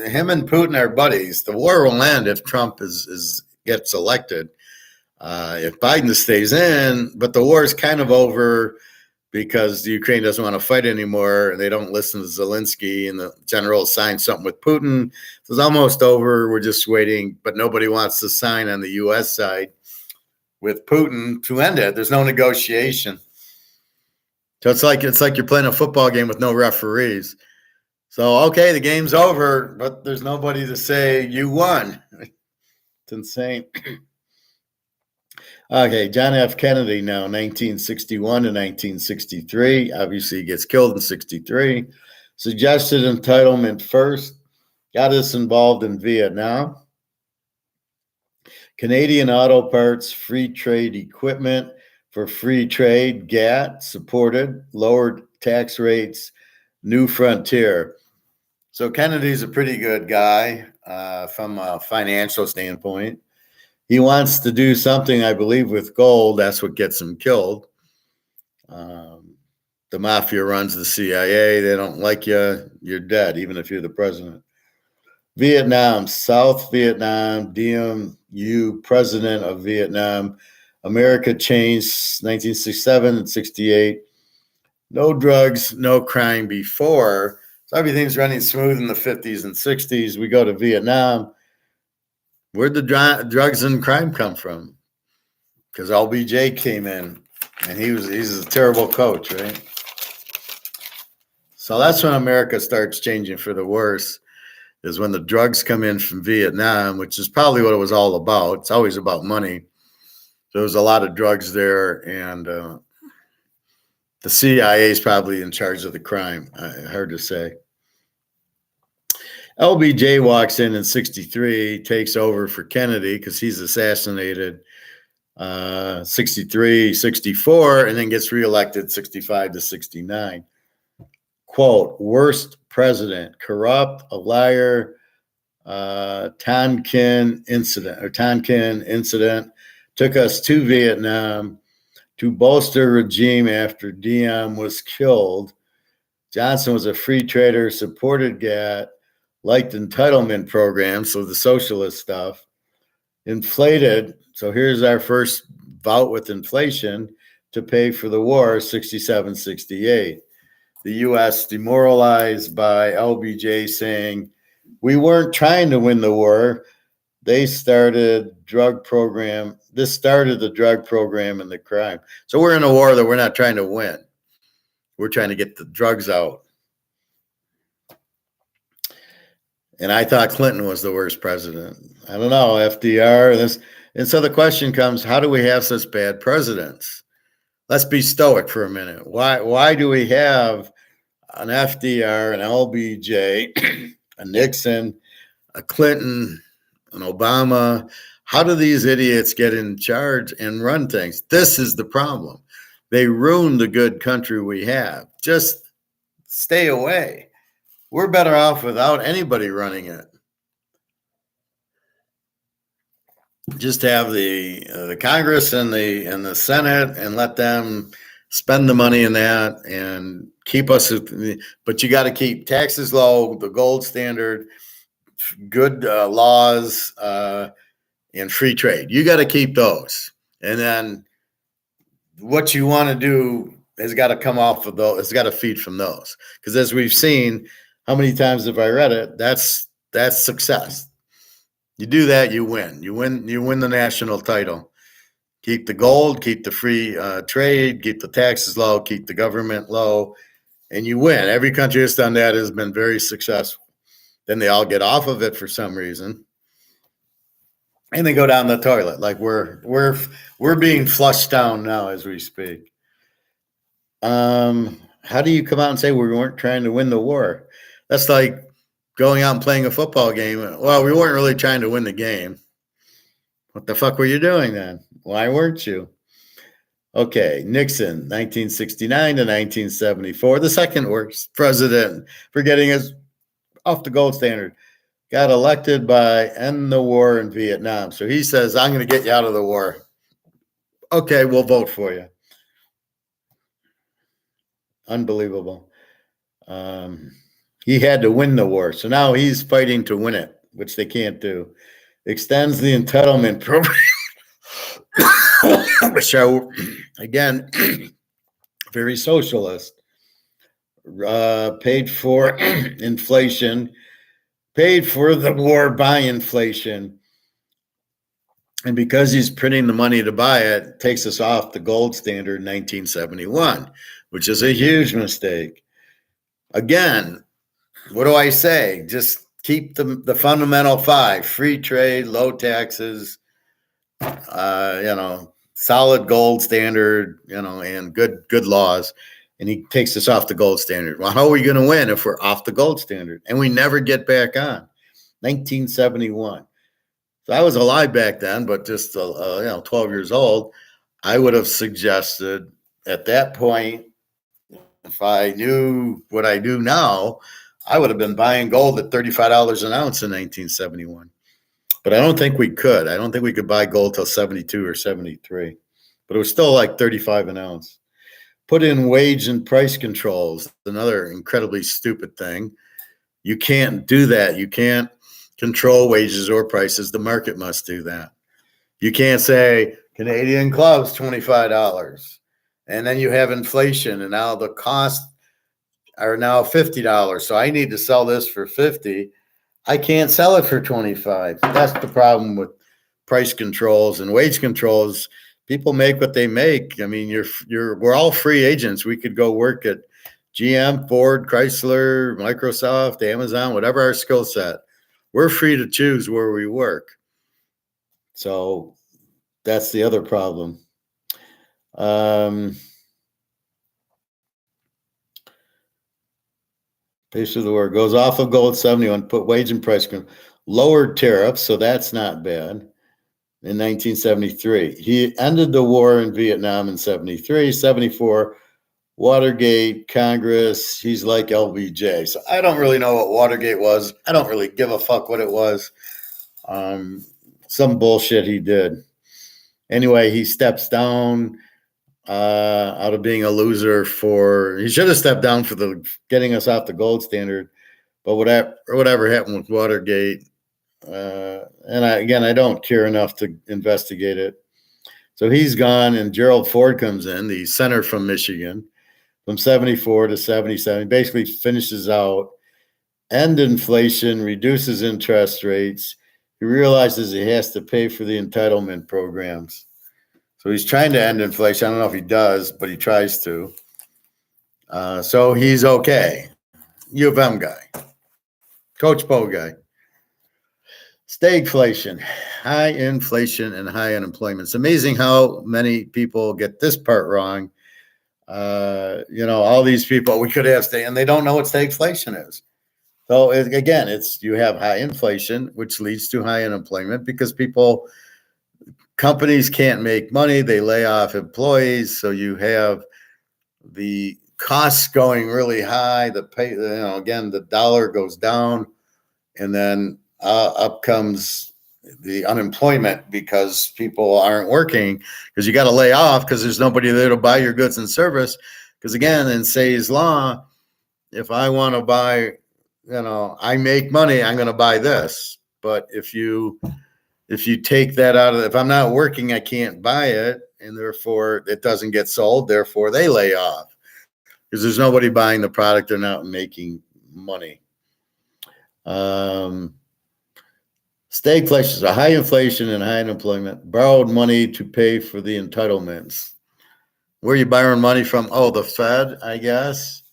Him and Putin are buddies. The war will end if Trump gets elected. If Biden stays in, but the war is kind of over because the Ukraine doesn't want to fight anymore. They don't listen to Zelensky, and the general signed something with Putin. So it's almost over. We're just waiting, but nobody wants to sign on the U.S. side with Putin to end it. There's no negotiation. So it's like you're playing a football game with no referees. So, okay, the game's over, but there's nobody to say you won. It's insane. Okay, John F. Kennedy now, 1961 to 1963. Obviously, he gets killed in 63. Suggested entitlement first. Got us involved in Vietnam. Canadian auto parts, free trade equipment for free trade. GATT supported. Lowered tax rates. New frontier. So Kennedy's a pretty good guy from a financial standpoint. He wants to do something, I believe, with gold. That's what gets him killed. The mafia runs the CIA. They don't like you. You're dead, even if you're the president. Vietnam, South Vietnam, Diem You, president of Vietnam. America changed 1967 and 68. No drugs, no crime before. So everything's running smooth in the 50s and 60s. We go to Vietnam. Where'd the drugs and crime come from? Because LBJ came in, and he's a terrible coach, right? So that's when America starts changing for the worse, is when the drugs come in from Vietnam, which is probably what it was all about. It's always about money. There was a lot of drugs there, and the CIA is probably in charge of the crime. Hard to say. LBJ walks in 63, takes over for Kennedy because he's assassinated 63, 64, and then gets reelected 65 to 69. Quote, worst president, corrupt, a liar, Tonkin incident took us to Vietnam to bolster regime after Diem was killed. Johnson was a free trader, supported GATT, liked entitlement programs, so the socialist stuff, inflated. So here's our first bout with inflation to pay for the war, 67, 68. The U.S. demoralized by LBJ saying, we weren't trying to win the war. This started the drug program and the crime. So we're in a war that we're not trying to win. We're trying to get the drugs out. And I thought Clinton was the worst president. I don't know, FDR. And so the question comes, how do we have such bad presidents? Let's be stoic for a minute. Why do we have an FDR, an LBJ, a Nixon, a Clinton, an Obama? How do these idiots get in charge and run things? This is the problem. They ruin the good country we have. Just stay away. We're better off without anybody running it. Just have the Congress and the Senate and let them spend the money in that and keep us. But you got to keep taxes low, the gold standard, good laws, and free trade. You got to keep those. And then what you want to do has got to come off of those. It's got to feed from those. Because as we've seen, how many times have I read it? That's success. You do that, you win. You win the national title. Keep the gold, keep the free trade, keep the taxes low, keep the government low, and you win. Every country that's done that has been very successful. Then they all get off of it for some reason, and they go down the toilet. Like we're being flushed down now as we speak. How do you come out and say we weren't trying to win the war? That's like going out and playing a football game. Well, we weren't really trying to win the game. What the fuck were you doing then? Why weren't you? Okay, Nixon, 1969 to 1974, the second worst president for getting us off the gold standard. Got elected by end the war in Vietnam. So he says, I'm going to get you out of the war. Okay, we'll vote for you. Unbelievable. He had to win the war. So now he's fighting to win it, which they can't do. Extends the entitlement program, which are, again, very socialist. Paid for inflation, paid for the war by inflation. And because he's printing the money to buy it, takes us off the gold standard in 1971, which is a huge mistake. Again, what do I say? Just keep the fundamental five: free trade, low taxes, solid gold standard, and good laws. And he takes us off the gold standard. Well, how are we going to win if we're off the gold standard? And we never get back on. 1971. So I was alive back then, but just 12 years old. I would have suggested at that point, if I knew what I do now, I would have been buying gold at $35 an ounce in 1971. But I don't think we could. I don't think we could buy gold till 72 or 73. But it was still like 35 an ounce. Put in wage and price controls, another incredibly stupid thing. You can't do that. You can't control wages or prices. The market must do that. You can't say Canadian gloves, $25. And then you have inflation, and now the costs are now $50. So I need to sell this for $50. I can't sell it for 25. That's the problem with price controls and wage controls. People make what they make. I mean, we're all free agents. We could go work at GM, Ford, Chrysler, Microsoft, Amazon, whatever our skill set. We're free to choose where we work. So that's the other problem. Pace of the word goes off of gold 71, put wage and price, lowered tariffs, so that's not bad. In 1973, he ended the war in Vietnam in 73, 74, Watergate, Congress. He's like LBJ. So I don't really know what Watergate was. I don't really give a fuck what it was. Some bullshit he did. Anyway, he steps down out of being a loser he should have stepped down for getting us off the gold standard, but whatever happened with Watergate, and I don't care enough to investigate it. So he's gone, and Gerald Ford comes in, the senator from Michigan, from 74 to 77, basically finishes out, end inflation, reduces interest rates. He realizes he has to pay for the entitlement programs. So he's trying to end inflation. I don't know if he does, but he tries to. So he's okay. U of M guy. Coach Poe guy. Stagflation, high inflation and high unemployment. It's amazing how many people get this part wrong. All these people, we could have and they don't know what stagflation is. So again, you have high inflation, which leads to high unemployment because companies can't make money. They lay off employees. So you have the costs going really high. Again, the dollar goes down, and then up comes the unemployment because people aren't working because you got to lay off because there's nobody there to buy your goods and service. Because again, in Say's law, if I want to buy, I make money, I'm going to buy this. But if you take that out if I'm not working, I can't buy it, and therefore it doesn't get sold. Therefore, they lay off because there's nobody buying the product. They're not making money. Stagflation is a high inflation and high unemployment. Borrowed money to pay for the entitlements. Where are you borrowing money from? Oh, the Fed, I guess.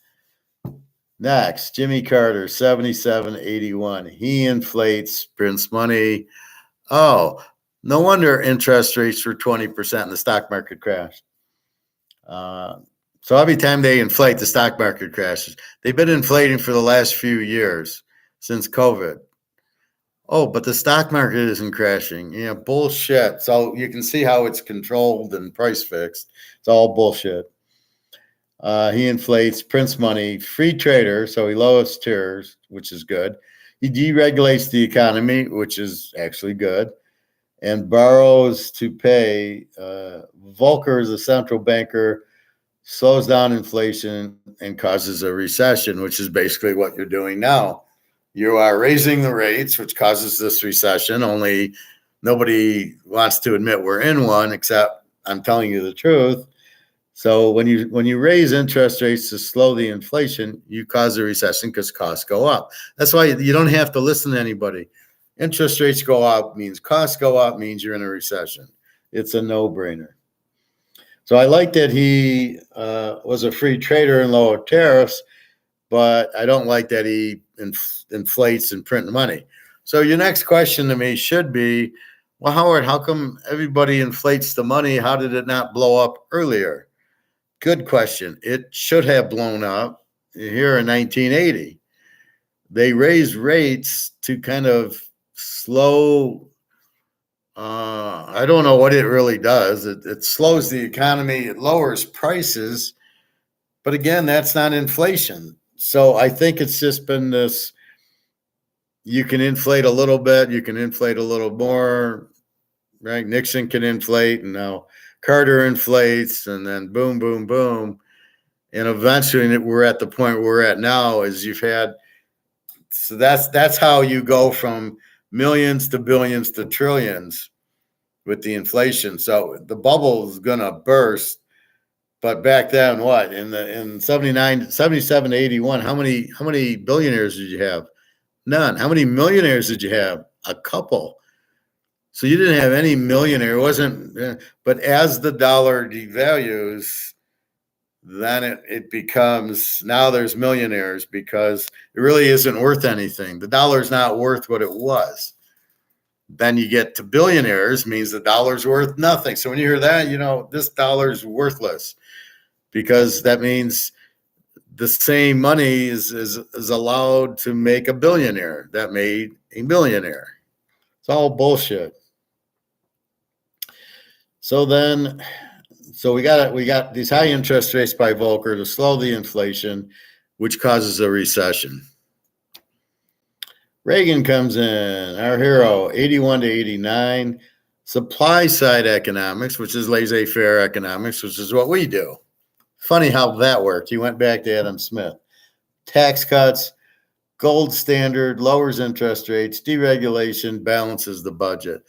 Next, Jimmy Carter, 77.81. He inflates, prints money. Oh, no wonder interest rates were 20% and the stock market crashed. So every time they inflate, the stock market crashes. They've been inflating for the last few years since COVID. Oh, but the stock market isn't crashing. Yeah, bullshit. So you can see how it's controlled and price fixed. It's all bullshit. He inflates, prints money, free trader, so he lowers tariffs, which is good. He deregulates the economy, which is actually good, and borrows to pay. Volcker is a central banker, slows down inflation and causes a recession, which is basically what you're doing now. You are raising the rates, which causes this recession. Only nobody wants to admit we're in one, except I'm telling you the truth. So when you raise interest rates to slow the inflation, you cause a recession because costs go up. That's why you don't have to listen to anybody. Interest rates go up means costs go up means you're in a recession. It's a no-brainer. So I like that he was a free trader and lowered tariffs, but I don't like that he inflates and print money. So your next question to me should be, well, Howard, how come everybody inflates the money? How did it not blow up earlier? Good question. It should have blown up here in 1980. They raised rates to kind of slow. I don't know what it really does. It slows the economy. It lowers prices. But again, that's not inflation. So I think it's just been this, you can inflate a little bit, you can inflate a little more, right? Nixon can inflate, and now Carter inflates, and then boom, boom, boom. And eventually we're at the point we're at now is so that's how you go from millions to billions to trillions with the inflation. So the bubble is going to burst. But back then, in 77, 81, how many billionaires did you have? None. How many millionaires did you have? A couple. So you didn't have any millionaire. It wasn't, but as the dollar devalues, then it becomes, now there's millionaires because it really isn't worth anything. The dollar's not worth what it was. Then you get to billionaires, means the dollar's worth nothing. So when you hear that, this dollar's worthless, because that means the same money is allowed to make a billionaire that made a millionaire. It's all bullshit. So we got these high interest rates by Volcker to slow the inflation, which causes a recession. Reagan comes in, our hero, 81 to 89. Supply side economics, which is laissez-faire economics, which is what we do. Funny how that worked. He went back to Adam Smith. Tax cuts, gold standard, lowers interest rates, deregulation, balances the budget.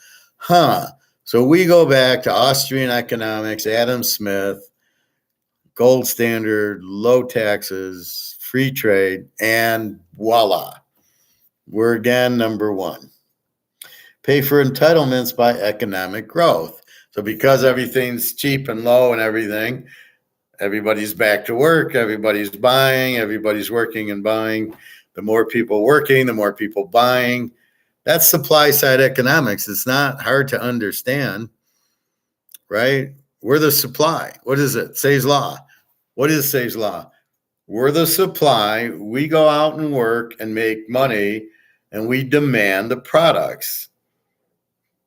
So we go back to Austrian economics, Adam Smith, gold standard, low taxes, free trade, and voila. We're again number one. Pay for entitlements by economic growth. So because everything's cheap and low and everything, everybody's back to work, everybody's buying, everybody's working and buying. The more people working, the more people buying. That's supply side economics. It's not hard to understand, right? We're the supply. What is it? Say's law. What is Say's law? We're the supply. We go out and work and make money, and we demand the products.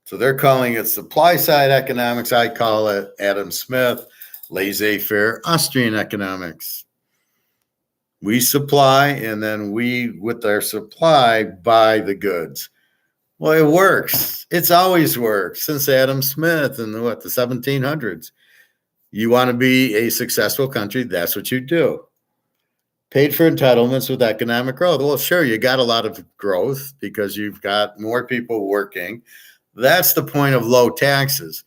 So they're calling it supply side economics. I call it, Adam Smith, laissez-faire Austrian economics. We supply, and then we, with our supply, buy the goods. Well, it works. It's always worked since Adam Smith in the 1700s. You want to be a successful country, that's what you do. Paid for entitlements with economic growth. Well, sure, you got a lot of growth because you've got more people working. That's the point of low taxes.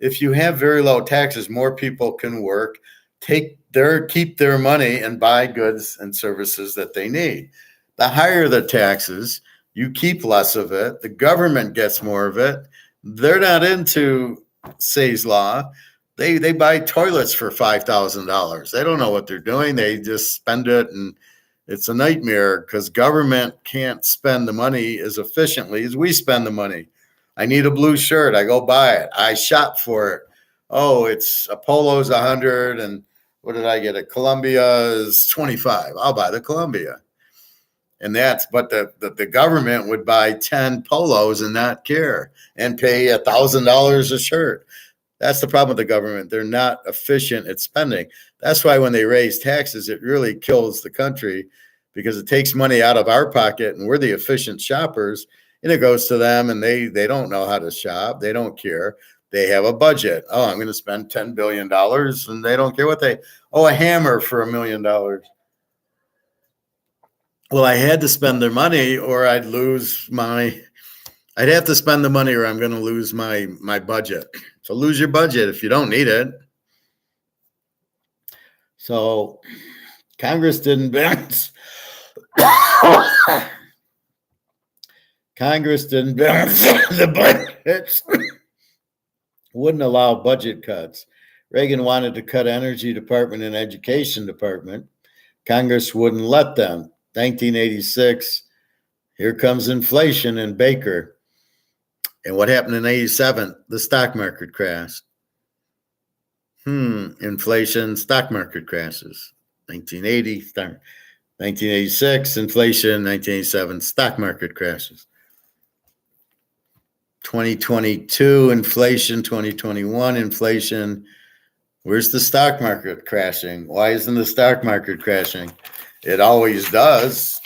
If you have very low taxes, more people can work, keep their money and buy goods and services that they need. The higher the taxes, you keep less of it. The government gets more of it. They're not into Say's law. They buy toilets for $5,000. They don't know what they're doing. They just spend it, and it's a nightmare because government can't spend the money as efficiently as we spend the money. I need a blue shirt. I go buy it. I shop for it. Oh, it's a Polo's 100, and what did I get? A Columbia is 25. I'll buy the Columbia. And but the government would buy 10 Polos and not care and pay $1,000 a shirt. That's the problem with the government. They're not efficient at spending. That's why when they raise taxes, it really kills the country because it takes money out of our pocket, and we're the efficient shoppers, and it goes to them, and they don't know how to shop. They don't care. They have a budget. Oh, I'm going to spend $10 billion, and they don't care what a hammer for $1 million. Well, I had to spend their money or I'd have to spend the money or I'm going to lose my budget. So lose your budget if you don't need it. So Congress didn't balance. Congress didn't balance the budgets. Wouldn't allow budget cuts. Reagan wanted to cut energy department and education department. Congress wouldn't let them. 1986, here comes inflation and Baker. And what happened in 87? The stock market crashed. Inflation, stock market crashes. 1980, 1986, inflation, 1987, stock market crashes. 2022, inflation, 2021, inflation. Where's the stock market crashing? Why isn't the stock market crashing? It always does.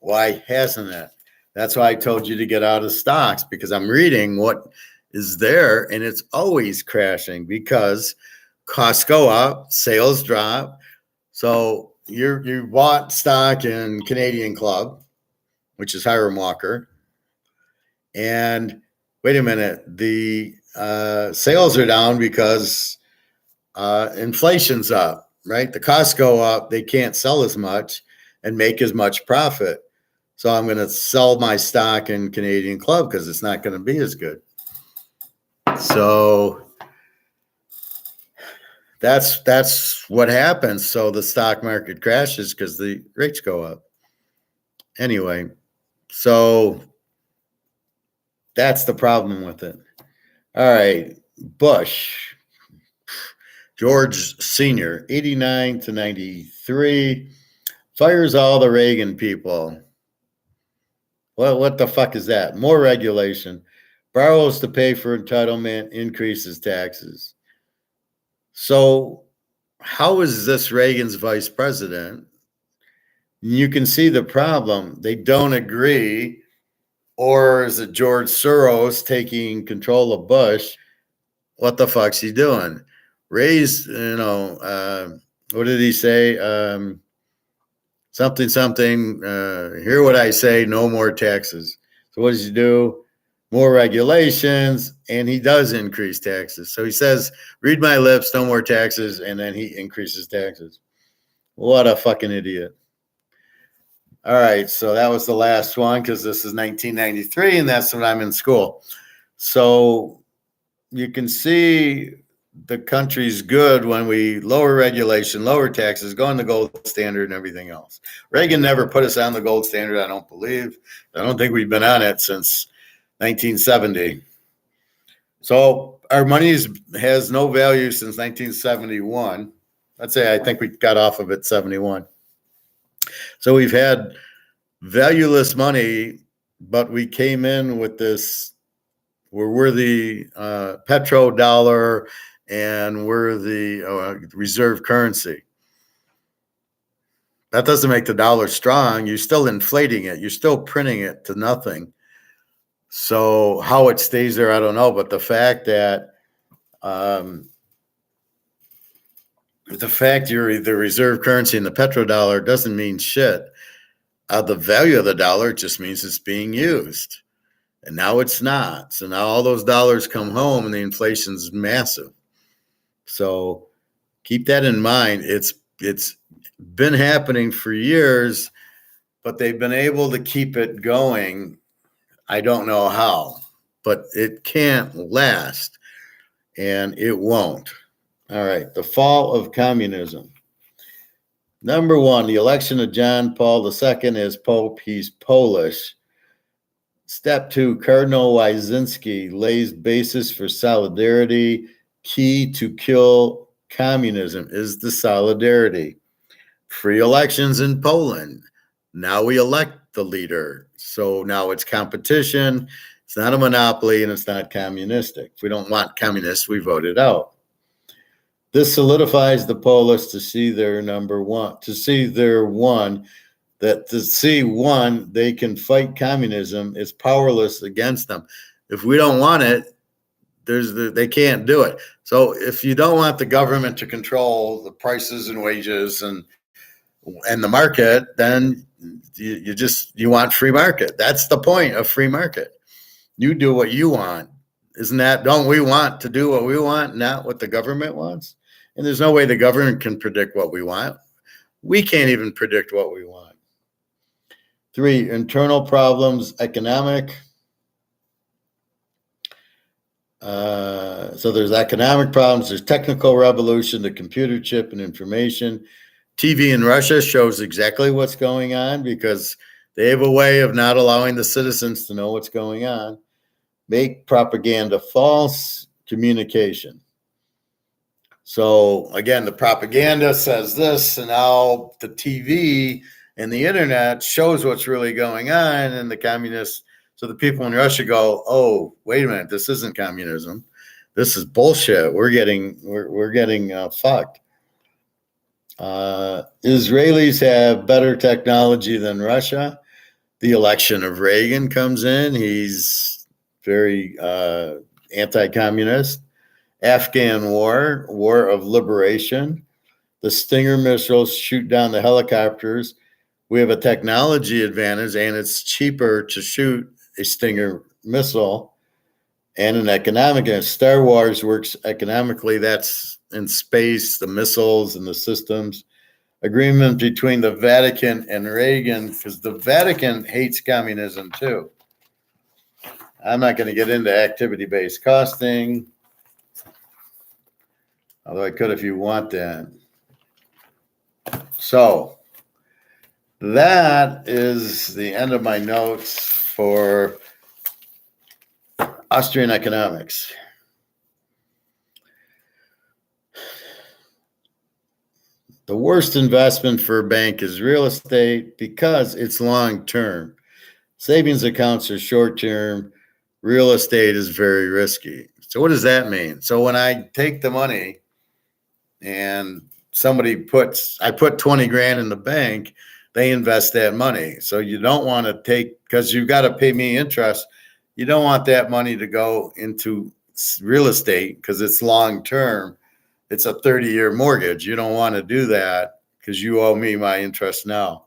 Why hasn't it? That's why I told you to get out of stocks, because I'm reading what is there, and it's always crashing because costs go up, sales drop. So you bought stock in Canadian Club, which is Hiram Walker, and wait a minute, the sales are down because inflation's up, right? The costs go up, they can't sell as much and make as much profit. So I'm going to sell my stock in Canadian Club because it's not going to be as good. So that's what happens. So the stock market crashes because the rates go up. Anyway, so that's the problem with it. All right, Bush, George Sr., 89 to 93, fires all the Reagan people. Well, what the fuck is that? More regulation, borrows to pay for entitlement, increases taxes. So how is this Reagan's vice president? You can see the problem. They don't agree. Or is it George Soros taking control of Bush? What the fuck's he doing? Raise, what did he say? Something, hear what I say, no more taxes. So what does he do? More regulations, and he does increase taxes. So he says, read my lips, no more taxes, and then he increases taxes. What a fucking idiot. All right, so that was the last one because this is 1993, and that's when I'm in school. So you can see the country's good when we lower regulation, lower taxes, go on the gold standard and everything else. Reagan never put us on the gold standard, I don't believe. I don't think we've been on it since 1970. So our money has no value since 1971. Let's say I think we got off of it 71. So we've had valueless money, but we came in with this, we're the petrodollar and we're the reserve currency. That doesn't make the dollar strong. You're still inflating it. You're still printing it to nothing. So how it stays there, I don't know. But the fact that you're the reserve currency and the petrodollar doesn't mean shit. The value of the dollar just means it's being used. And now it's not. So now all those dollars come home and the inflation's massive. So keep that in mind. It's been happening for years, but they've been able to keep it going. I don't know how, but it can't last, and it won't. All right, the fall of communism. Number one, the election of John Paul II as Pope. He's Polish. Step two, Cardinal Wyszynski lays basis for solidarity. Key to kill communism is the solidarity. Free elections in Poland. Now we elect the leader. So now it's competition. It's not a monopoly and it's not communistic. If we don't want communists, we vote it out. This solidifies the Polish to see their number one, to see their one, that to see one, they can fight communism. It's powerless against them. If we don't want it, they can't do it. So if you don't want the government to control the prices and wages and the market, then you want free market. That's the point of free market. You do what you want. Don't we want to do what we want, not what the government wants? And there's no way the government can predict what we want. We can't even predict what we want. 3, internal problems, economic. So there's economic problems, there's technical revolution, the computer chip and information. TV in Russia shows exactly what's going on because they have a way of not allowing the citizens to know what's going on. Make propaganda false, communication. So again, the propaganda says this, and now the TV and the internet shows what's really going on, and the communists. So the people in Russia go, "Oh, wait a minute, this isn't communism. This is bullshit. We're getting fucked." Israelis have better technology than Russia. The election of Reagan comes in. He's very anti-communist. Afghan war of liberation. The Stinger missiles shoot down the helicopters. We have a technology advantage, and it's cheaper to shoot a Stinger missile. And an economic, Star Wars works economically. That's in space, the missiles and the systems agreement between the Vatican and Reagan, because the Vatican hates communism too. I'm not going to get into activity-based costing, although I could if you want that. So that is the end of my notes for Austrian economics. The worst investment for a bank is real estate because it's long-term. Savings accounts are short-term. Real estate is very risky. So what does that mean? So when I take the money and I put 20 grand in the bank, they invest that money. So you don't want to take, because you've got to pay me interest. You don't want that money to go into real estate because it's long-term. It's a 30-year mortgage. You don't want to do that because you owe me my interest now.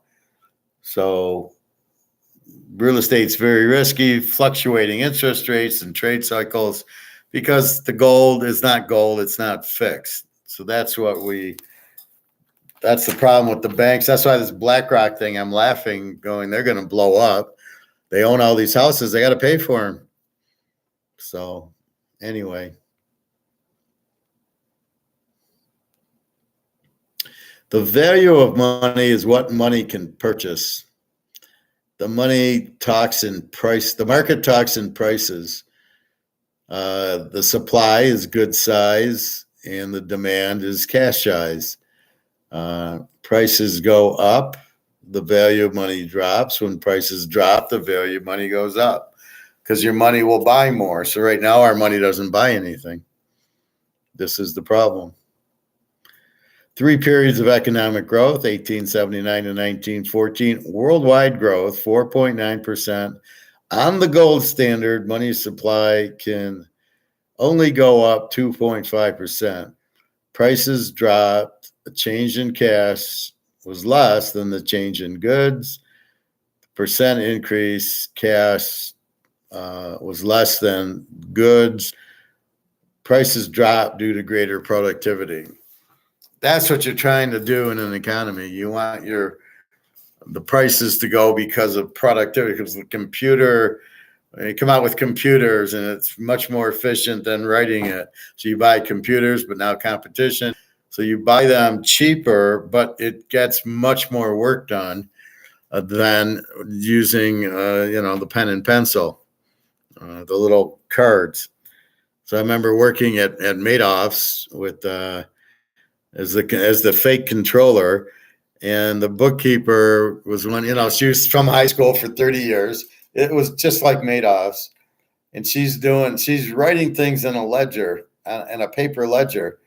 So real estate's very risky, fluctuating interest rates and trade cycles, because the gold is not gold. It's not fixed. So that's the problem with the banks. That's why this BlackRock thing, I'm laughing, going, they're going to blow up. They own all these houses. They got to pay for them. So anyway. The value of money is what money can purchase. The money talks in price. The market talks in prices. The supply is good size, and the demand is cash size. Prices go up, the value of money drops. When prices drop, the value of money goes up because your money will buy more. So right now, our money doesn't buy anything. This is the problem. 3 periods of economic growth, 1879 to 1914. Worldwide growth, 4.9%. On the gold standard, money supply can only go up 2.5%. Prices dropped. The change in cash was less than the change in goods. The percent increase, cash was less than goods. Prices dropped due to greater productivity. That's what you're trying to do in an economy. You want the prices to go because of productivity, because the computer, you come out with computers and it's much more efficient than writing it. So you buy computers, but now competition. So you buy them cheaper, but it gets much more work done than using, the pen and pencil, the little cards. So I remember working at Madoff's with as the fake controller, and the bookkeeper was one. She was from high school for 30 years. It was just like Madoff's, and she's writing things in a ledger, in a paper ledger.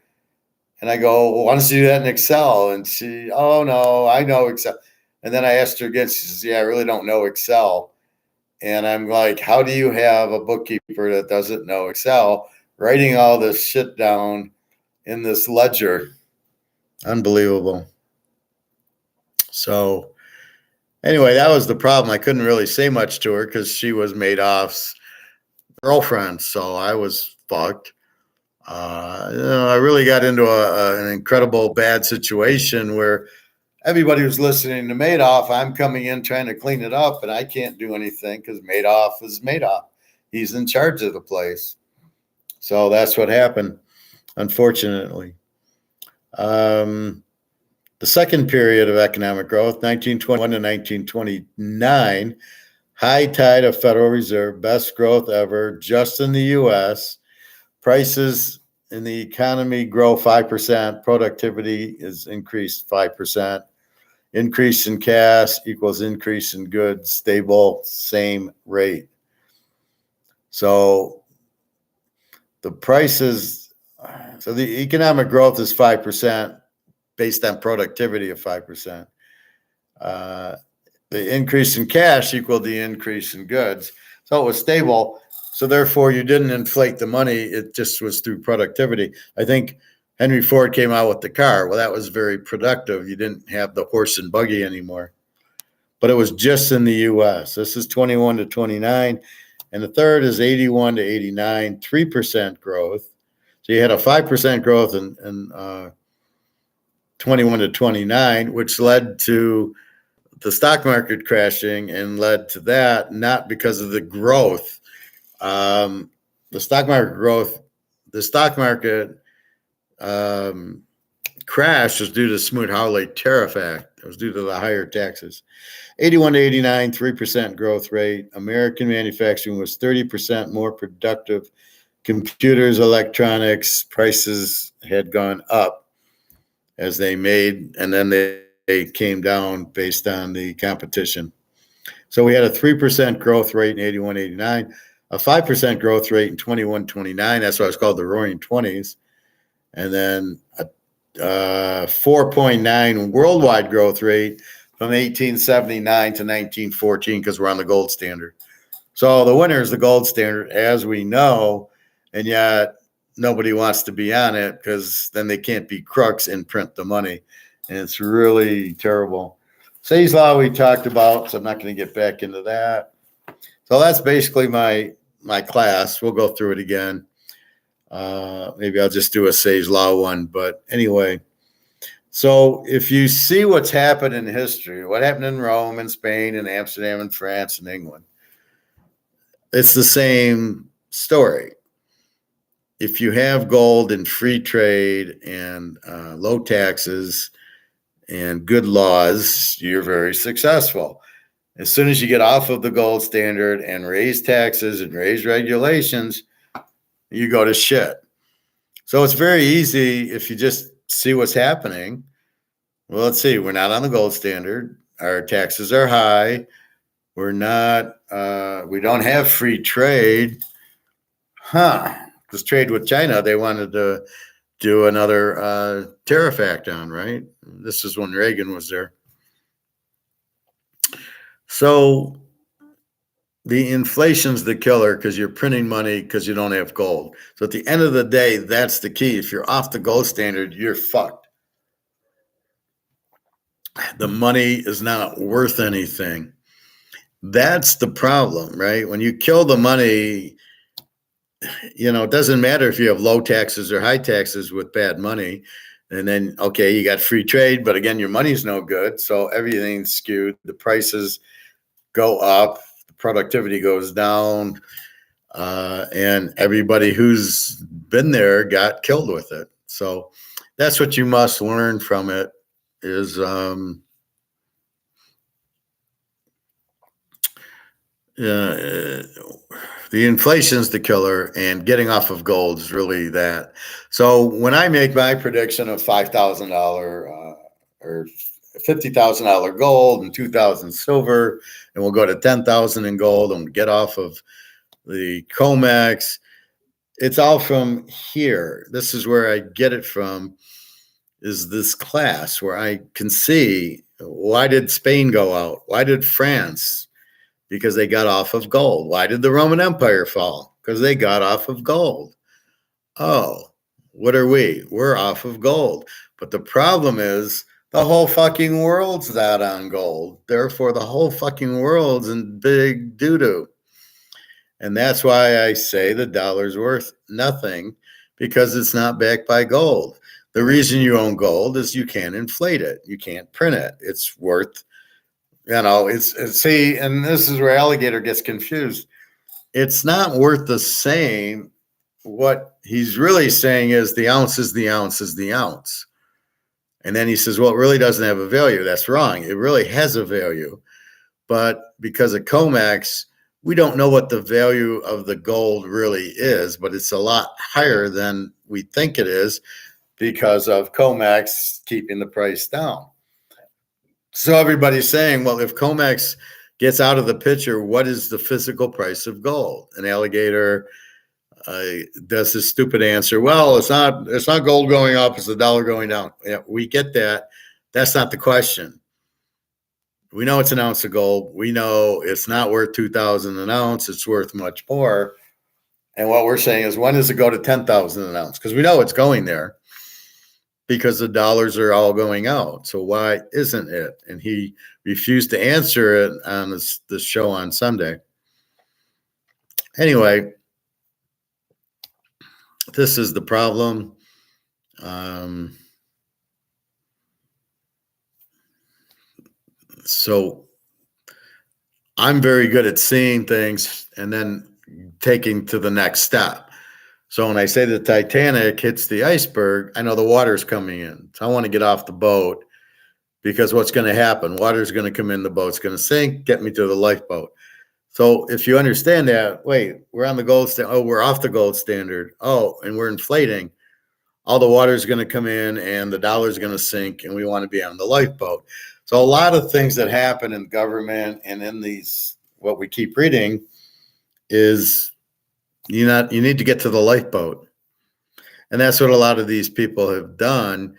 And I go, well, why don't you do that in Excel? And she, oh no, I know Excel. And then I asked her again. She says, yeah, I really don't know Excel. And I'm like, how do you have a bookkeeper that doesn't know Excel writing all this shit down in this ledger? Unbelievable. So anyway, that was the problem. I couldn't really say much to her because she was Madoff's girlfriend. So I was fucked. I really got into an incredible bad situation where everybody was listening to Madoff. I'm coming in trying to clean it up, and I can't do anything because Madoff is Madoff. He's in charge of the place. So that's what happened, unfortunately. The second period of economic growth, 1921 to 1929, high tide of Federal Reserve, best growth ever, just in the U.S. Prices in the economy grow 5%. Productivity is increased 5%. Increase in cash equals increase in goods, stable, same rate. So the economic growth is 5% based on productivity of 5%. The increase in cash equaled the increase in goods. So it was stable. So therefore, you didn't inflate the money. It just was through productivity. I think Henry Ford came out with the car. Well, that was very productive. You didn't have the horse and buggy anymore. But it was just in the U.S. This is 21 to 29. And the third is 81 to 89, 3% growth. So you had a 5% growth in 21 to 29, which led to the stock market crashing and led to that, not because of the growth. The stock market crash was due to the Smoot-Hawley Tariff Act. It was due to the higher taxes. 81 to 89, 3% growth rate. American manufacturing was 30% more productive. Computers, electronics, prices had gone up as they made, and then they came down based on the competition. So we had a 3% growth rate in 81, 89, a 5% growth rate in 21, 29. That's why it's called the Roaring 20s. And then a 4.9 worldwide growth rate from 1879 to 1914 because we're on the gold standard. So the winner is the gold standard, as we know, and yet nobody wants to be on it because then they can't be crooks and print the money. And it's really terrible. Say's Law we talked about, so I'm not going to get back into that. So that's basically my class. We'll go through it again. Maybe I'll just do a Say's Law one. But anyway, so if you see what's happened in history, what happened in Rome and Spain and Amsterdam and France and England, it's the same story. If you have gold and free trade and low taxes and good laws, you're very successful. As soon as you get off of the gold standard and raise taxes and raise regulations, you go to shit. So it's very easy if you just see what's happening. Well, let's see. We're not on the gold standard. Our taxes are high. We're not, we don't have free trade. Because trade with China, they wanted to do another tariff act on, right? This is when Reagan was there. So the inflation's the killer because you're printing money because you don't have gold. So at the end of the day, that's the key. If you're off the gold standard, you're fucked. The money is not worth anything. That's the problem, right? When you kill the money, it doesn't matter if you have low taxes or high taxes with bad money. And then, okay, you got free trade, but again, your money's no good. So everything's skewed. The prices go up, the productivity goes down, and everybody who's been there got killed with it. So that's what you must learn from it is the inflation's the killer, and getting off of gold is really that. So when I make my prediction of $5,000 or $50,000 gold and 2,000 silver, and we'll go to 10,000 in gold and get off of the COMEX, it's all from here. This is where I get it from, is this class where I can see, why did Spain go out? Why did France? Because they got off of gold. Why did the Roman Empire fall? Because they got off of gold. Oh, what are we? We're off of gold. But the problem is the whole fucking world's not on gold. Therefore, the whole fucking world's in big doo-doo. And that's why I say the dollar's worth nothing, because it's not backed by gold. The reason you own gold is you can't inflate it. You can't print it. It's worth, see, and this is where Alligator gets confused. It's not worth the same. What he's really saying is the ounce is the ounce is the ounce. And then he says, well, it really doesn't have a value. That's wrong. It really has a value. But because of COMEX, we don't know what the value of the gold really is, but it's a lot higher than we think it is because of COMEX keeping the price down. So everybody's saying, well, if COMEX gets out of the picture, what is the physical price of gold? And Alligator does this stupid answer. Well, it's not gold going up, it's the dollar going down. Yeah, we get that. That's not the question. We know it's an ounce of gold. We know it's not worth 2,000 an ounce. It's worth much more. And what we're saying is, when does it go to 10,000 an ounce? Because we know it's going there because the dollars are all going out. So why isn't it? And he refused to answer it on this show on Sunday. Anyway, this is the problem. So I'm very good at seeing things and then taking to the next step. So when I say the Titanic hits the iceberg, I know the water's coming in. So I want to get off the boat because what's going to happen? Water's going to come in, the boat's going to sink, get me to the lifeboat. So if you understand that, wait, we're on the gold standard. Oh, we're off the gold standard. Oh, and we're inflating. All the water is going to come in and the dollar is going to sink, and we want to be on the lifeboat. So a lot of things that happen in government and in these, what we keep reading is you need to get to the lifeboat. And that's what a lot of these people have done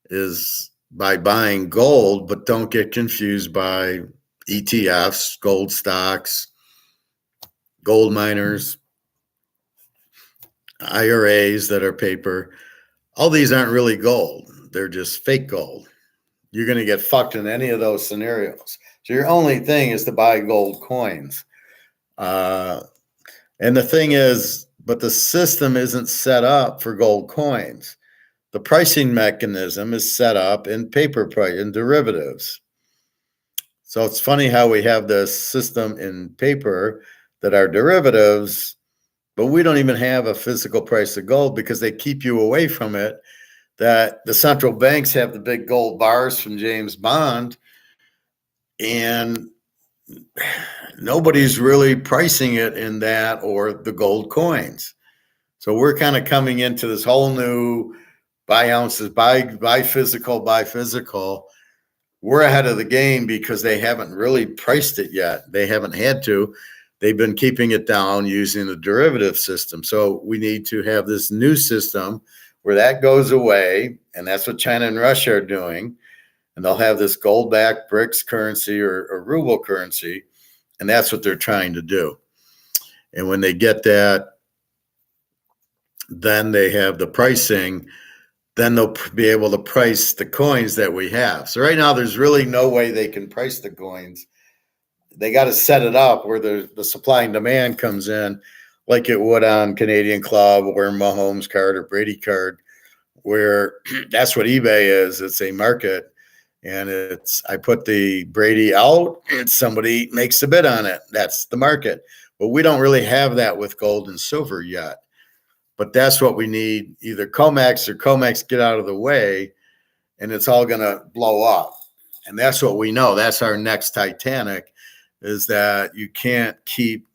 is by buying gold, but don't get confused by ETFs, gold stocks, gold miners, IRAs that are paper. All these aren't really gold. They're just fake gold. You're going to get fucked in any of those scenarios. So your only thing is to buy gold coins. And the thing is, but the system isn't set up for gold coins. The pricing mechanism is set up in paper price and derivatives. So it's funny how we have this system in paper that are derivatives, but we don't even have a physical price of gold because they keep you away from it. That the central banks have the big gold bars from James Bond, and nobody's really pricing it in that or the gold coins. So we're kind of coming into this whole new buy ounces, buy physical. We're ahead of the game because they haven't really priced it yet. They haven't had to. They've been keeping it down using the derivative system. So we need to have this new system where that goes away, and that's what China and Russia are doing. And they'll have this gold-backed brics currency or ruble currency, and that's what they're trying to do. And when they get that, then they have the pricing, then they'll be able to price the coins that we have. So right now, there's really no way they can price the coins. They got to set it up where the supply and demand comes in, like it would on Canadian Club or Mahomes card or Brady card, where that's what eBay is. It's a market, and I put the Brady out and somebody makes a bid on it. That's the market. But we don't really have that with gold and silver yet. But that's what we need. Either COMEX or COMEX get out of the way, and it's all going to blow up. And that's what we know. That's our next Titanic, is that you can't keep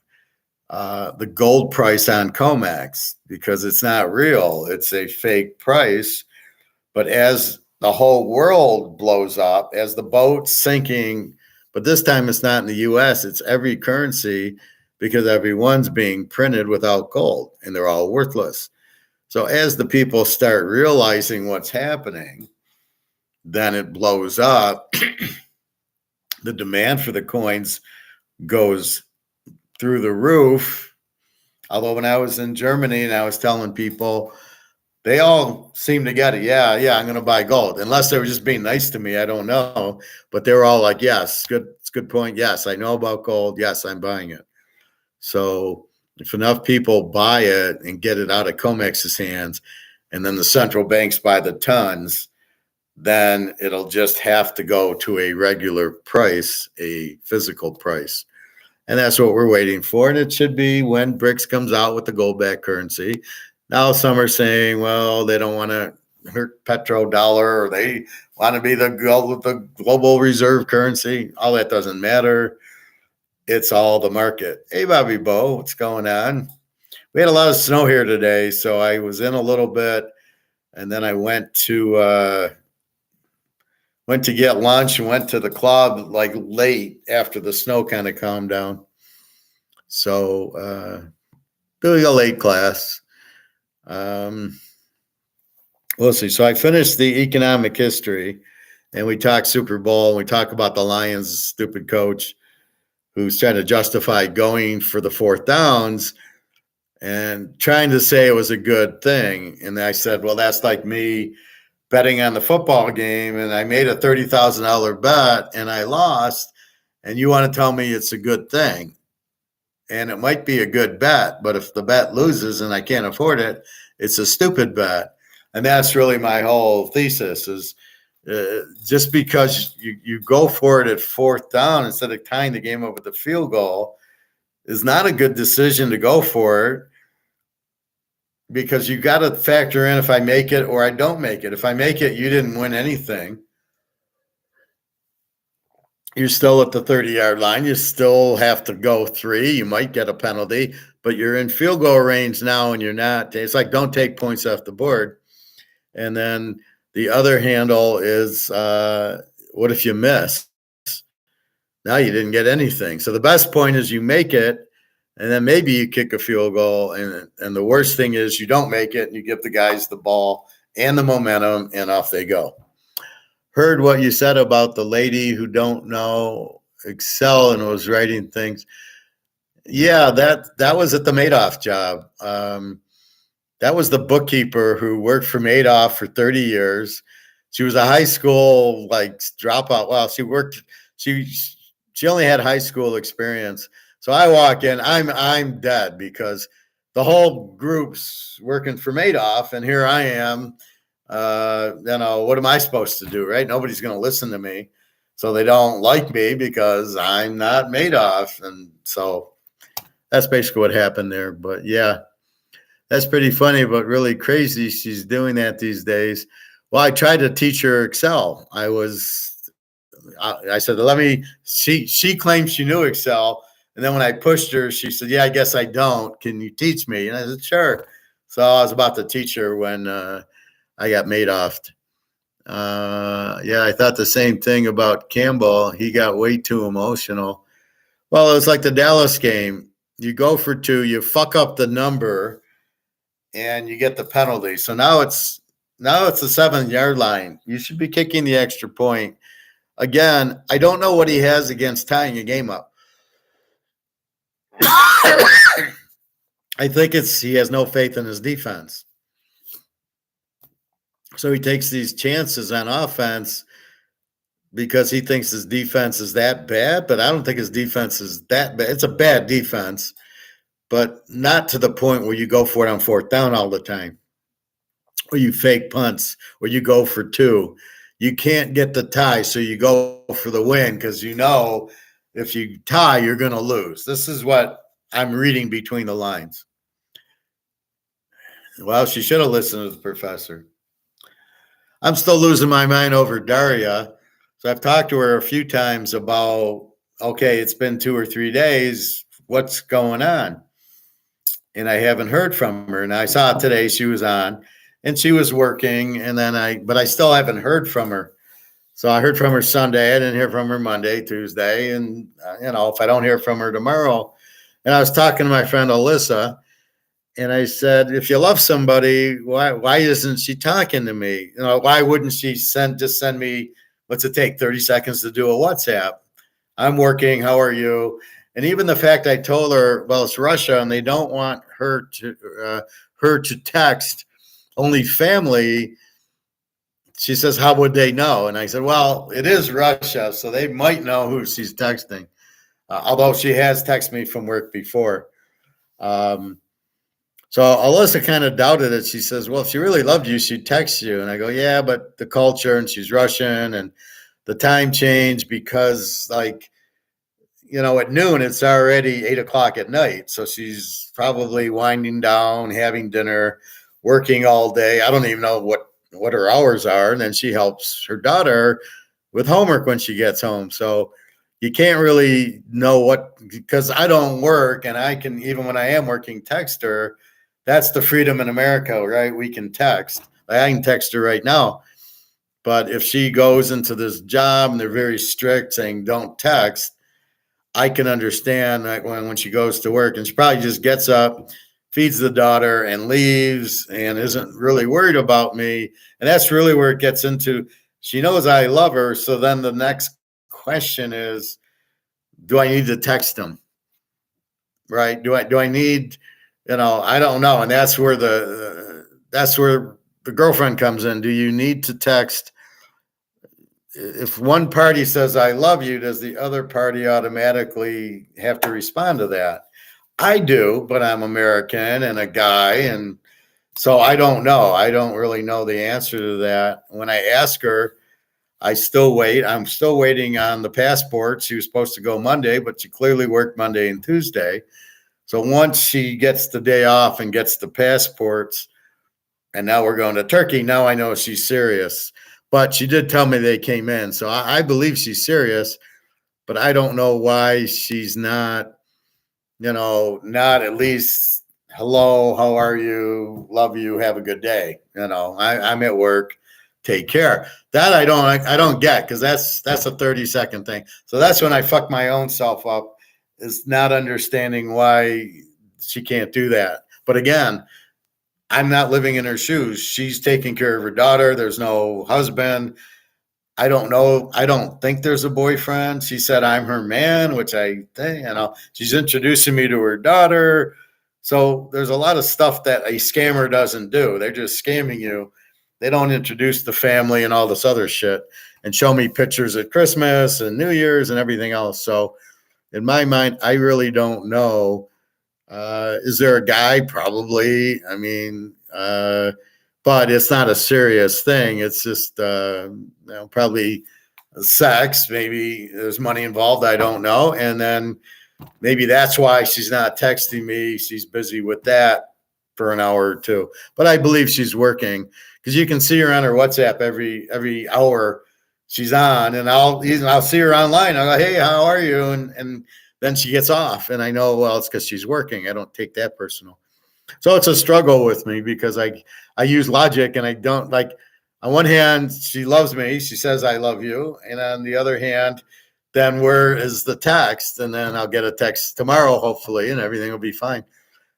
the gold price on COMEX because it's not real. It's a fake price. But as the whole world blows up, as the boat's sinking, but this time it's not in the US, it's every currency because everyone's being printed without gold and they're all worthless. So as the people start realizing what's happening, then it blows up. The demand for the coins goes through the roof. Although when I was in Germany and I was telling people, they all seemed to get it. Yeah, I'm going to buy gold. Unless they were just being nice to me, I don't know. But they were all like, yes, it's a good point. Yes, I know about gold. Yes, I'm buying it. So if enough people buy it and get it out of COMEX's hands, and then the central banks buy the tons, then it'll just have to go to a regular price, a physical price. And that's what we're waiting for. And it should be when BRICS comes out with the gold-backed currency. Now some are saying, well, they don't want to hurt petrodollar, or they want to be the global reserve currency. All that doesn't matter. It's all the market. Hey, Bobby Bo, what's going on? We had a lot of snow here today, so I was in a little bit, and then I went to get lunch and went to the club like late after the snow kind of calmed down. So doing a late class. We'll see. So I finished the economic history, and we talked Super Bowl, and we talk about the Lions' stupid coach who's trying to justify going for the fourth downs and trying to say it was a good thing. And I said, well, that's like me betting on the football game, and I made a $30,000 bet and I lost, and you want to tell me it's a good thing. And it might be a good bet, but if the bet loses and I can't afford it, it's a stupid bet. And that's really my whole thesis is Just because you go for it at fourth down instead of tying the game up with a field goal is not a good decision to go for it, because you got to factor in if I make it or I don't make it. If I make it, you didn't win anything. You're still at the 30-yard line. You still have to go 3. You might get a penalty, but you're in field goal range now and you're not. It's like, don't take points off the board. And then the other handle is, what if you miss? Now you didn't get anything. So the best point is you make it, and then maybe you kick a field goal. And the worst thing is you don't make it and you give the guys the ball and the momentum and off they go. Heard what you said about the lady who don't know Excel and was writing things. Yeah, that was at the Madoff job. That was the bookkeeper who worked for Madoff for 30 years. She was a high school dropout. Well, she only had high school experience. So I walk in, I'm dead, because the whole group's working for Madoff, and here I am. What am I supposed to do, right? Nobody's going to listen to me. So they don't like me because I'm not Madoff. And so that's basically what happened there. But yeah, that's pretty funny, but really crazy. She's doing that these days. Well, I tried to teach her Excel. I said, she claimed she knew Excel. And then when I pushed her, she said, yeah, I guess I don't. Can you teach me? And I said, sure. So I was about to teach her when, I got Madoffed. Yeah, I thought the same thing about Campbell. He got way too emotional. Well, it was like the Dallas game. You go for 2, you fuck up the number, and you get the penalty. So now it's the 7-yard line. You should be kicking the extra point. Again, I don't know what he has against tying a game up. I think he has no faith in his defense. So he takes these chances on offense because he thinks his defense is that bad, but I don't think his defense is that bad. It's a bad defense, but not to the point where you go for it on fourth down all the time, or you fake punts, or you go for 2. You can't get the tie, so you go for the win because you know if you tie, you're going to lose. This is what I'm reading between the lines. Well, she should have listened to the professor. I'm still losing my mind over Daria. So I've talked to her a few times about, okay, it's been 2 or 3 days. What's going on? And I haven't heard from her. And I saw today she was on and she was working. And then but I still haven't heard from her. So I heard from her Sunday. I didn't hear from her Monday, Tuesday. And, if I don't hear from her tomorrow. And I was talking to my friend Alyssa. And I said, if you love somebody, why isn't she talking to me? Why wouldn't she send me, what's it take, 30 seconds to do a WhatsApp? I'm working. How are you? And even the fact I told her, well, it's Russia and they don't want her to text only family. She says, how would they know? And I said, well, it is Russia, so they might know who she's texting. Although she has texted me from work before. So Alyssa kind of doubted it. She says, well, if she really loved you, she'd text you. And I go, yeah, but the culture, and she's Russian, and the time change because, at noon, it's already 8 o'clock at night. So she's probably winding down, having dinner, working all day. I don't even know what her hours are. And then she helps her daughter with homework when she gets home. So you can't really know because I don't work, and I can, even when I am working, text her. That's the freedom in America, right? We can text. I can text her right now. But if she goes into this job and they're very strict saying don't text, I can understand when she goes to work and she probably just gets up, feeds the daughter and leaves and isn't really worried about me. And that's really where it gets into, she knows I love her. So then the next question is, do I need to text him? Right? Do I need... I don't know. And that's where the girlfriend comes in. Do you need to text? If one party says, I love you, does the other party automatically have to respond to that? I do, but I'm American and a guy. And so I don't know. I don't really know the answer to that. When I ask her, I'm still waiting on the passport. She was supposed to go Monday, but she clearly worked Monday and Tuesday. So once she gets the day off and gets the passports, and now we're going to Turkey, now I know she's serious. But she did tell me they came in. So I believe she's serious, but I don't know why she's not, not at least, hello, how are you? Love you. Have a good day. I'm at work. Take care. That I don't get, because that's a 30-second thing. So that's when I fuck my own self up, is not understanding why she can't do that. But again, I'm not living in her shoes. She's taking care of her daughter. There's no husband. I don't know. I don't think there's a boyfriend. She said I'm her man, which I think, she's introducing me to her daughter. So there's a lot of stuff that a scammer doesn't do. They're just scamming you. They don't introduce the family and all this other shit and show me pictures at Christmas and New Year's and everything else. So in my mind, I really don't know. Is there a guy? Probably. I mean, but it's not a serious thing. It's just, probably sex. Maybe there's money involved. I don't know. And then maybe that's why she's not texting me. She's busy with that for an hour or two. But I believe she's working, because you can see her on her WhatsApp every hour she's on, and I'll see her online. I'll go, hey, how are you? And then she gets off, and I know, well, it's because she's working. I don't take that personal. So it's a struggle with me, because I use logic, and I don't like. On one hand, she loves me. She says, I love you. And on the other hand, then where is the text? And then I'll get a text tomorrow, hopefully, and everything will be fine.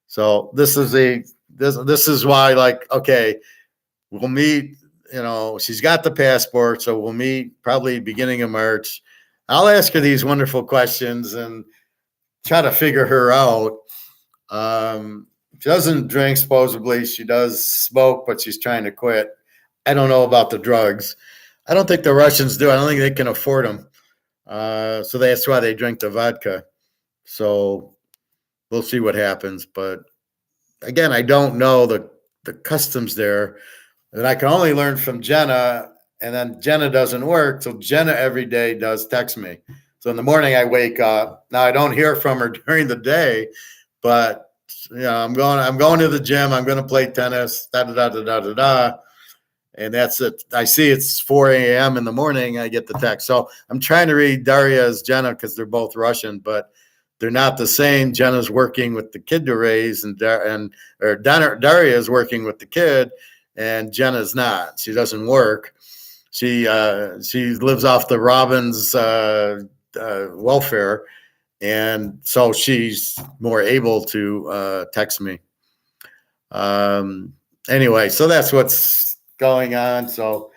So this is why, like, okay, we'll meet. She's got the passport, so we'll meet probably beginning of March. I'll ask her these wonderful questions and try to figure her out. She doesn't drink, supposedly. She does smoke, but she's trying to quit. I don't know about the drugs. I don't think the Russians do. I don't think they can afford them. So that's why they drink the vodka. So we'll see what happens. But again, I don't know the customs there. And I can only learn from Jenna, and then Jenna doesn't work. So Jenna every day does text me. So in the morning I wake up. Now I don't hear from her during the day, but I'm going to the gym. I'm going to play tennis, da, da, da, da, da, da, da. And that's it. I see it's 4 a.m. in the morning. I get the text. So I'm trying to read Daria as Jenna, because they're both Russian, but they're not the same. Jenna's working with the kid to raise, or Daria is working with the kid, and Jenna's not. She doesn't work. She lives off the Robbins welfare, and so she's more able to text me. Anyway, so that's what's going on. So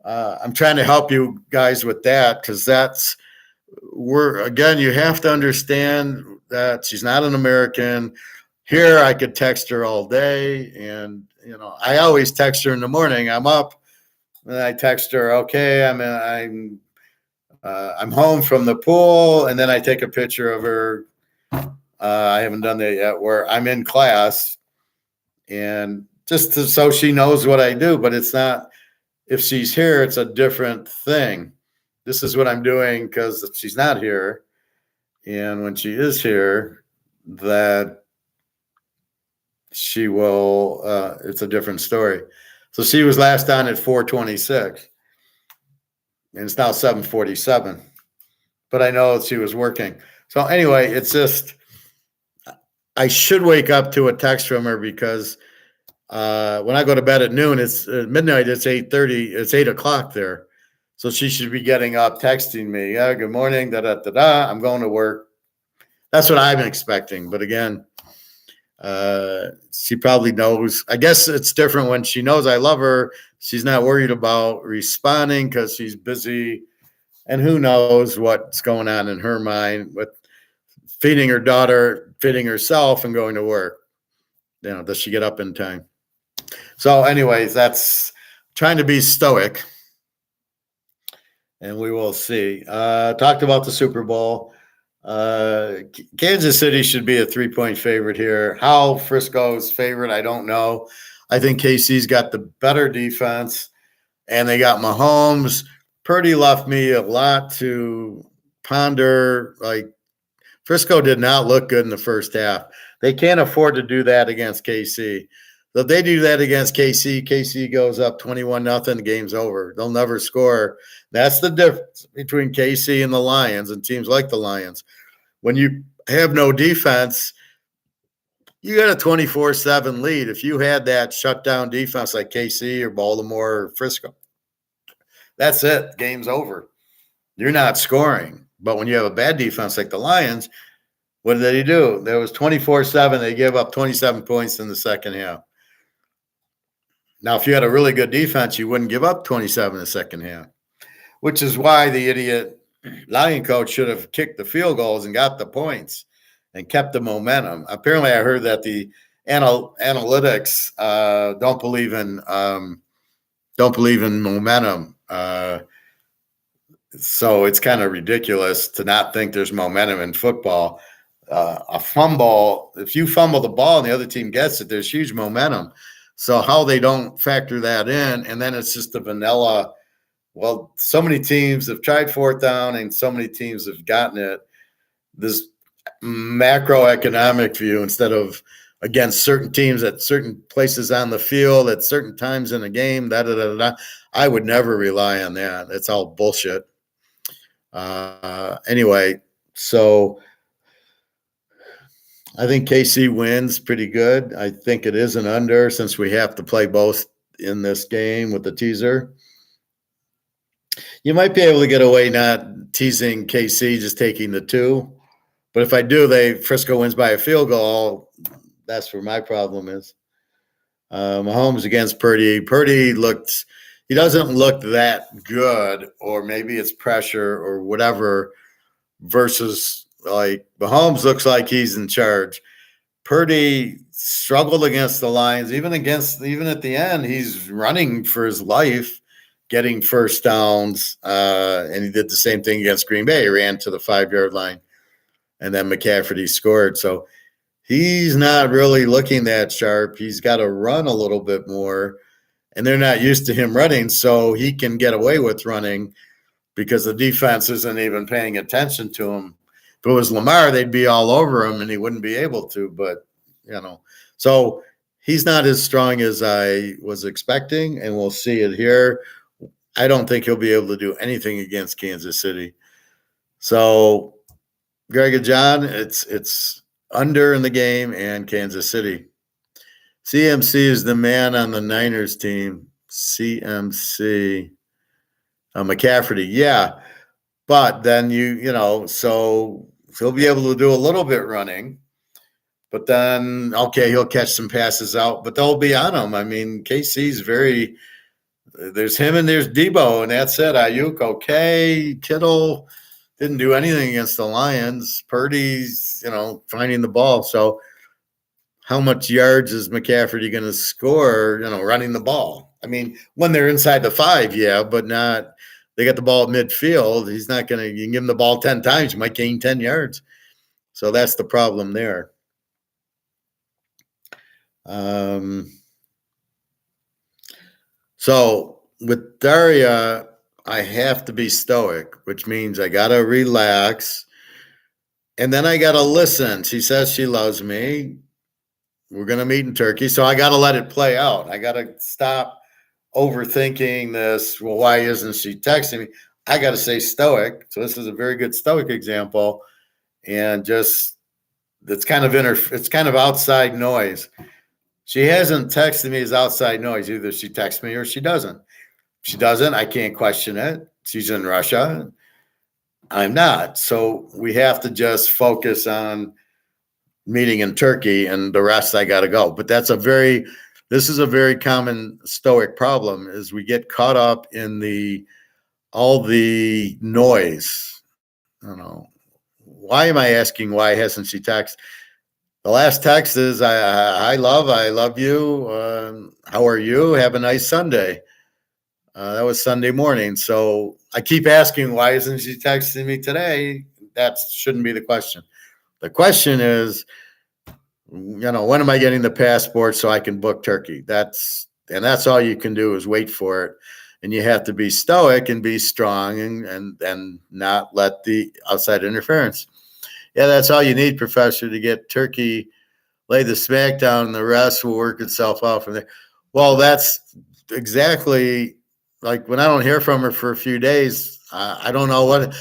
I'm trying to help you guys with that, because again, you have to understand that she's not an American. Here, I could text her all day, and I always text her in the morning. I'm up, and I text her, okay, I'm home from the pool, and then I take a picture of her. I haven't done that yet, where I'm in class, and so she knows what I do. But it's not, if she's here, it's a different thing. This is what I'm doing because she's not here. And when she is here, that she will, it's a different story. So she was last on at 4:26, and it's now 7:47. But I know she was working. So anyway, it's just, I should wake up to a text from her, because when I go to bed at noon, it's midnight, it's 8:30, it's 8 o'clock there. So she should be getting up, texting me, yeah, good morning, da, da, da, da, I'm going to work. That's what I'm expecting. But again, she probably knows. I guess it's different when she knows I love her. She's not worried about responding, because she's busy. And who knows what's going on in her mind with feeding her daughter, feeding herself, and going to work. Does she get up in time? So anyways, that's trying to be stoic, and we will see. Talked about the Super Bowl. Kansas City should be a 3-point favorite here. How Frisco's favorite, I don't know. I think KC's got the better defense, and they got Mahomes Purdy left me a lot to ponder. Like, Frisco did not look good in the first half. They can't afford to do that against KC. So if they do that against KC, KC goes up 21-0, the game's over. They'll never score. That's the difference between KC and the Lions and teams like the Lions. When you have no defense, you got a 24-7 lead. If you had that shutdown defense like KC or Baltimore or Frisco, that's it. Game's over. You're not scoring. But when you have a bad defense like the Lions, what did they do? There was 24-7. They gave up 27 points in the second half. Now, if you had a really good defense, you wouldn't give up 27 in the second half, which is why the idiot Lion coach should have kicked the field goals and got the points and kept the momentum. Apparently, I heard that the analytics don't believe in momentum. So it's kind of ridiculous to not think there's momentum in football. A fumble, if you fumble the ball and the other team gets it, there's huge momentum. So how they don't factor that in, and then it's just the vanilla. Well, so many teams have tried fourth down and so many teams have gotten it. This macroeconomic view instead of against certain teams at certain places on the field at certain times in the game, I would never rely on that. It's all bullshit. Anyway, so I think KC wins pretty good. I think it is an under since we have to play both in this game with the teaser. You might be able to get away not teasing KC, just taking the 2. But if I do, Frisco wins by a field goal. That's where my problem is. Mahomes against Purdy. Purdy he doesn't look that good, or maybe it's pressure or whatever, versus like Mahomes looks like he's in charge. Purdy struggled against the Lions, even at the end, he's running for his life, getting first downs, and he did the same thing against Green Bay. He ran to the 5-yard line, and then McCaffrey scored. So he's not really looking that sharp. He's got to run a little bit more, and they're not used to him running, so he can get away with running because the defense isn't even paying attention to him. If it was Lamar, they'd be all over him, and he wouldn't be able to. But, so he's not as strong as I was expecting, and we'll see it here. I don't think he'll be able to do anything against Kansas City. So, Greg and John, it's under in the game and Kansas City. CMC is the man on the Niners team. CMC. McCaffrey, yeah. But then so he'll be able to do a little bit running. But then, okay, he'll catch some passes out, but they'll be on him. I mean, KC's there's him and there's Debo, and that's it. Ayuk, okay. Kittle didn't do anything against the Lions. Purdy's, finding the ball. So how much yards is McCaffrey going to score, running the ball? I mean, when they're inside the 5, yeah, but not – they got the ball at midfield. He's not going to – you can give him the ball 10 times, you might gain 10 yards. So that's the problem there. So with Daria, I have to be stoic, which means I got to relax. And then I got to listen. She says she loves me. We're going to meet in Turkey. So I got to let it play out. I got to stop overthinking this. Well, why isn't she texting me? I got to say stoic. So this is a very good stoic example. And just it's kind of outside noise. She hasn't texted me as outside noise. Either she texts me or she doesn't. If she doesn't, I can't question it. She's in Russia. I'm not. So we have to just focus on meeting in Turkey, and the rest I got to go. But this is a very common stoic problem, is we get caught up in all the noise. I don't know. Why am I asking why hasn't she texted? The last text is, I love you. How are you? Have a nice Sunday. That was Sunday morning. So I keep asking, why isn't she texting me today? That shouldn't be the question. The question is, when am I getting the passport so I can book Turkey? That's all you can do is wait for it. and you have to be stoic and be strong and not let the outside interference. Yeah, that's all you need, Professor, to get Turkey lay the smack down, and the rest will work itself out from there. Well, that's exactly like when I don't hear from her for a few days. I don't know what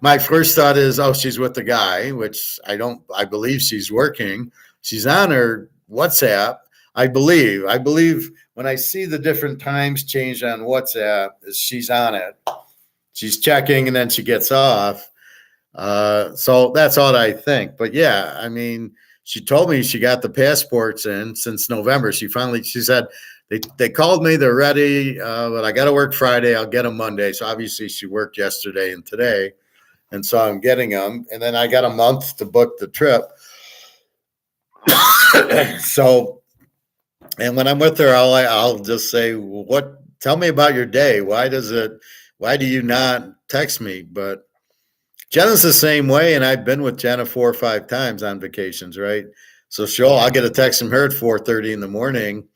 my first thought is. Oh, she's with the guy, which I don't. I believe she's working. She's on her WhatsApp. I believe when I see the different times change on WhatsApp, she's on it. She's checking and then she gets off. So that's all I think. But yeah, I mean, she told me she got the passports in since November. She said they called me, they're ready, but I got to work Friday. I'll get them Monday. So obviously she worked yesterday and today. And so I'm getting them. And then I got a month to book the trip. So, and when I'm with her, I'll just say, well, tell me about your day. Why do you not text me? But Jenna's the same way. And I've been with Jenna 4 or 5 times on vacations, right? So I'll get a text from her at 4:30 in the morning,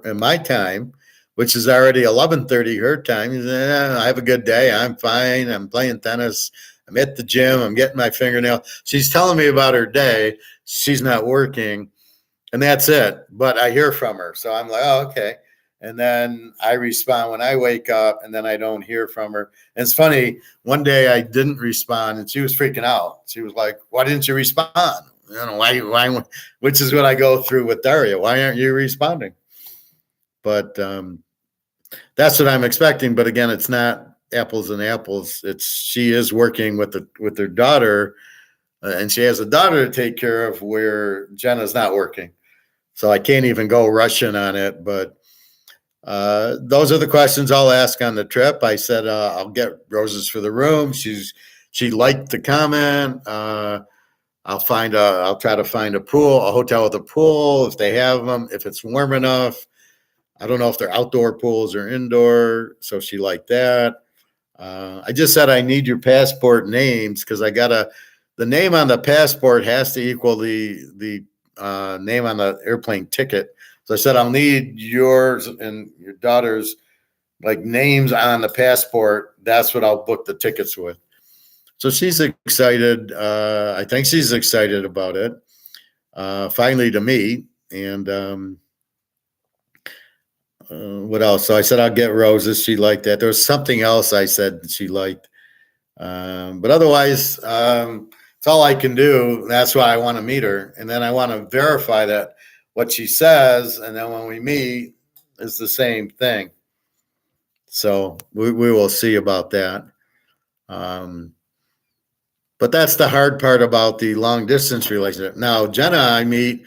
in my time, which is already 11:30 her time. I have a good day. I'm fine. I'm playing tennis. I'm at the gym. I'm getting my fingernail. She's telling me about her day. She's not working. And that's it. But I hear from her. So I'm like, oh, okay. And then I respond when I wake up, and then I don't hear from her. And it's funny, one day I didn't respond, and she was freaking out. She was like, why didn't you respond? You know, why, which is what I go through with Daria. Why aren't you responding? But that's what I'm expecting. But again, it's not apples and apples. She is working with her daughter, and she has a daughter to take care of where Jenna's not working. So I can't even go rushing on it. But those are the questions I'll ask on the trip. I said I'll get roses for the room. She liked the comment. I'll try to find a hotel with a pool if they have them, if it's warm enough. I don't know if they're outdoor pools or indoor. So she liked that. I just said I need your passport names because the name on the passport has to equal the name on the airplane ticket. So I said, I'll need yours and your daughter's like names on the passport. That's what I'll book the tickets with. So she's excited. I think she's excited about it. Finally to meet. And what else? So I said, I'll get roses. She liked that. There was something else I said she liked. But otherwise, it's all I can do. That's why I want to meet her. And then I want to verify that what she says, and then when we meet, is the same thing. So we will see about that. But that's the hard part about the long distance relationship. Now, Jenna, I meet.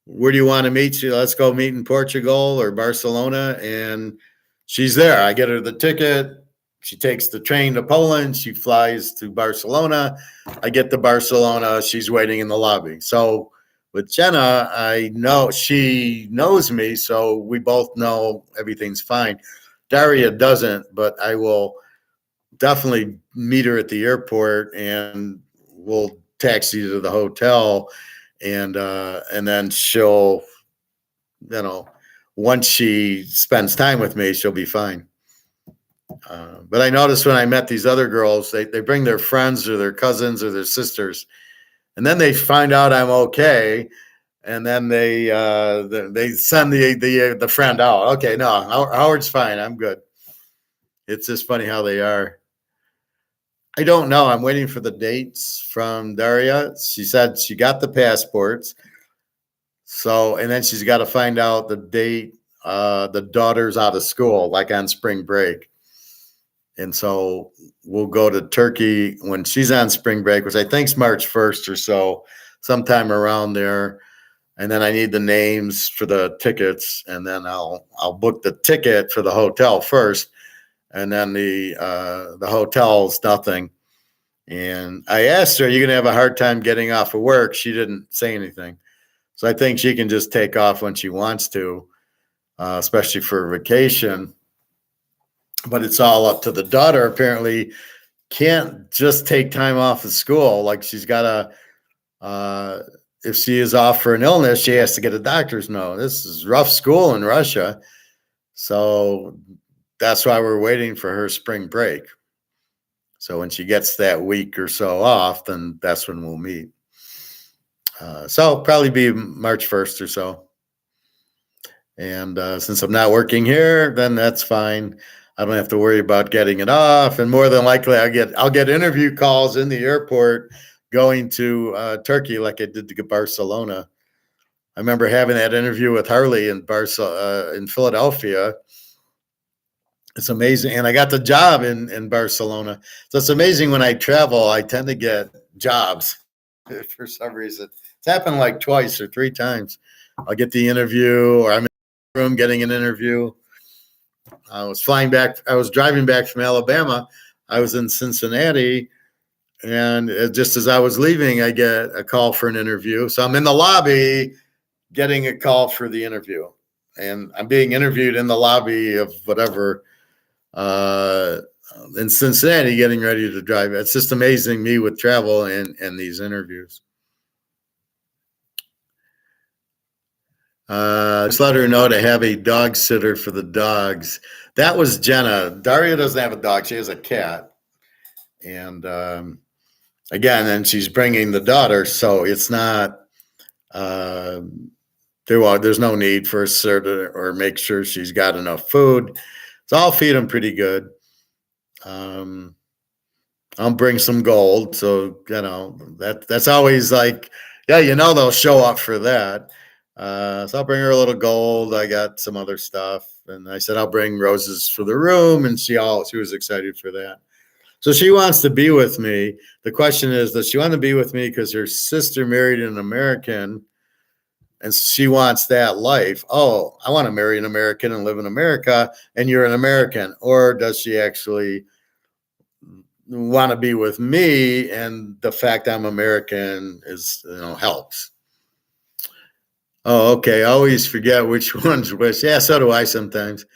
Where do you want to meet? Let's go meet in Portugal or Barcelona. And she's there. I get her the ticket. She takes the train to Poland. She flies to Barcelona. I get to Barcelona. She's waiting in the lobby. So with Jenna, I know she knows me. So we both know everything's fine. Daria doesn't, but I will definitely meet her at the airport and we'll taxi to the hotel. And then she'll, once she spends time with me, she'll be fine. But I noticed when I met these other girls, they bring their friends or their cousins or their sisters, and then they find out I'm okay, and then they send the friend out. Okay, no, Howard's fine. I'm good. It's just funny how they are. I don't know. I'm waiting for the dates from Daria. She said she got the passports. So, and then she's got to find out the date the daughter's out of school, like on spring break. And so we'll go to Turkey when she's on spring break, which I think is March 1st or so, sometime around there. And then I need the names for the tickets, and then I'll book the ticket for the hotel first. And then the hotel's nothing. And I asked her, are you going to have a hard time getting off of work? She didn't say anything. So I think she can just take off when she wants to, especially for vacation. But it's all up to the daughter. Apparently can't just take time off of school. Like she's got to, if she is off for an illness, she has to get a doctor's note. This is rough school in Russia. So that's why we're waiting for her spring break. So when she gets that week or so off, then that's when we'll meet. So probably be March 1st or so. And since I'm not working here, then that's fine. I don't have to worry about getting it off. And more than likely, I'll get interview calls in the airport going to Turkey, like I did to Barcelona. I remember having that interview with Harley in Philadelphia. It's amazing. And I got the job in Barcelona. So it's amazing when I travel, I tend to get jobs for some reason. It's happened like twice or three times. I'll get the interview, or I'm in the room getting an interview. I was driving back from Alabama. I was in Cincinnati. And just as I was leaving, I get a call for an interview. So I'm in the lobby getting a call for the interview. And I'm being interviewed in the lobby of whatever in Cincinnati, getting ready to drive. It's just amazing, me with travel and these interviews. Just let her know to have a dog sitter for the dogs. That was Jenna. Daria doesn't have a dog. She has a cat. And again, and she's bringing the daughter. So it's not, there's no need for a sitter or make sure she's got enough food. So I'll feed them pretty good. I'll bring some gold. So, that's always like, yeah, they'll show up for that. So I'll bring her a little gold. I got some other stuff. And I said, I'll bring roses for the room. And she was excited for that. So she wants to be with me. The question is, does she want to be with me because her sister married an American and she wants that life? Oh, I want to marry an American and live in America, and you're an American. Or does she actually want to be with me, and the fact I'm American is, helps? Oh, okay. I always forget which one's which. Yeah, so do I sometimes.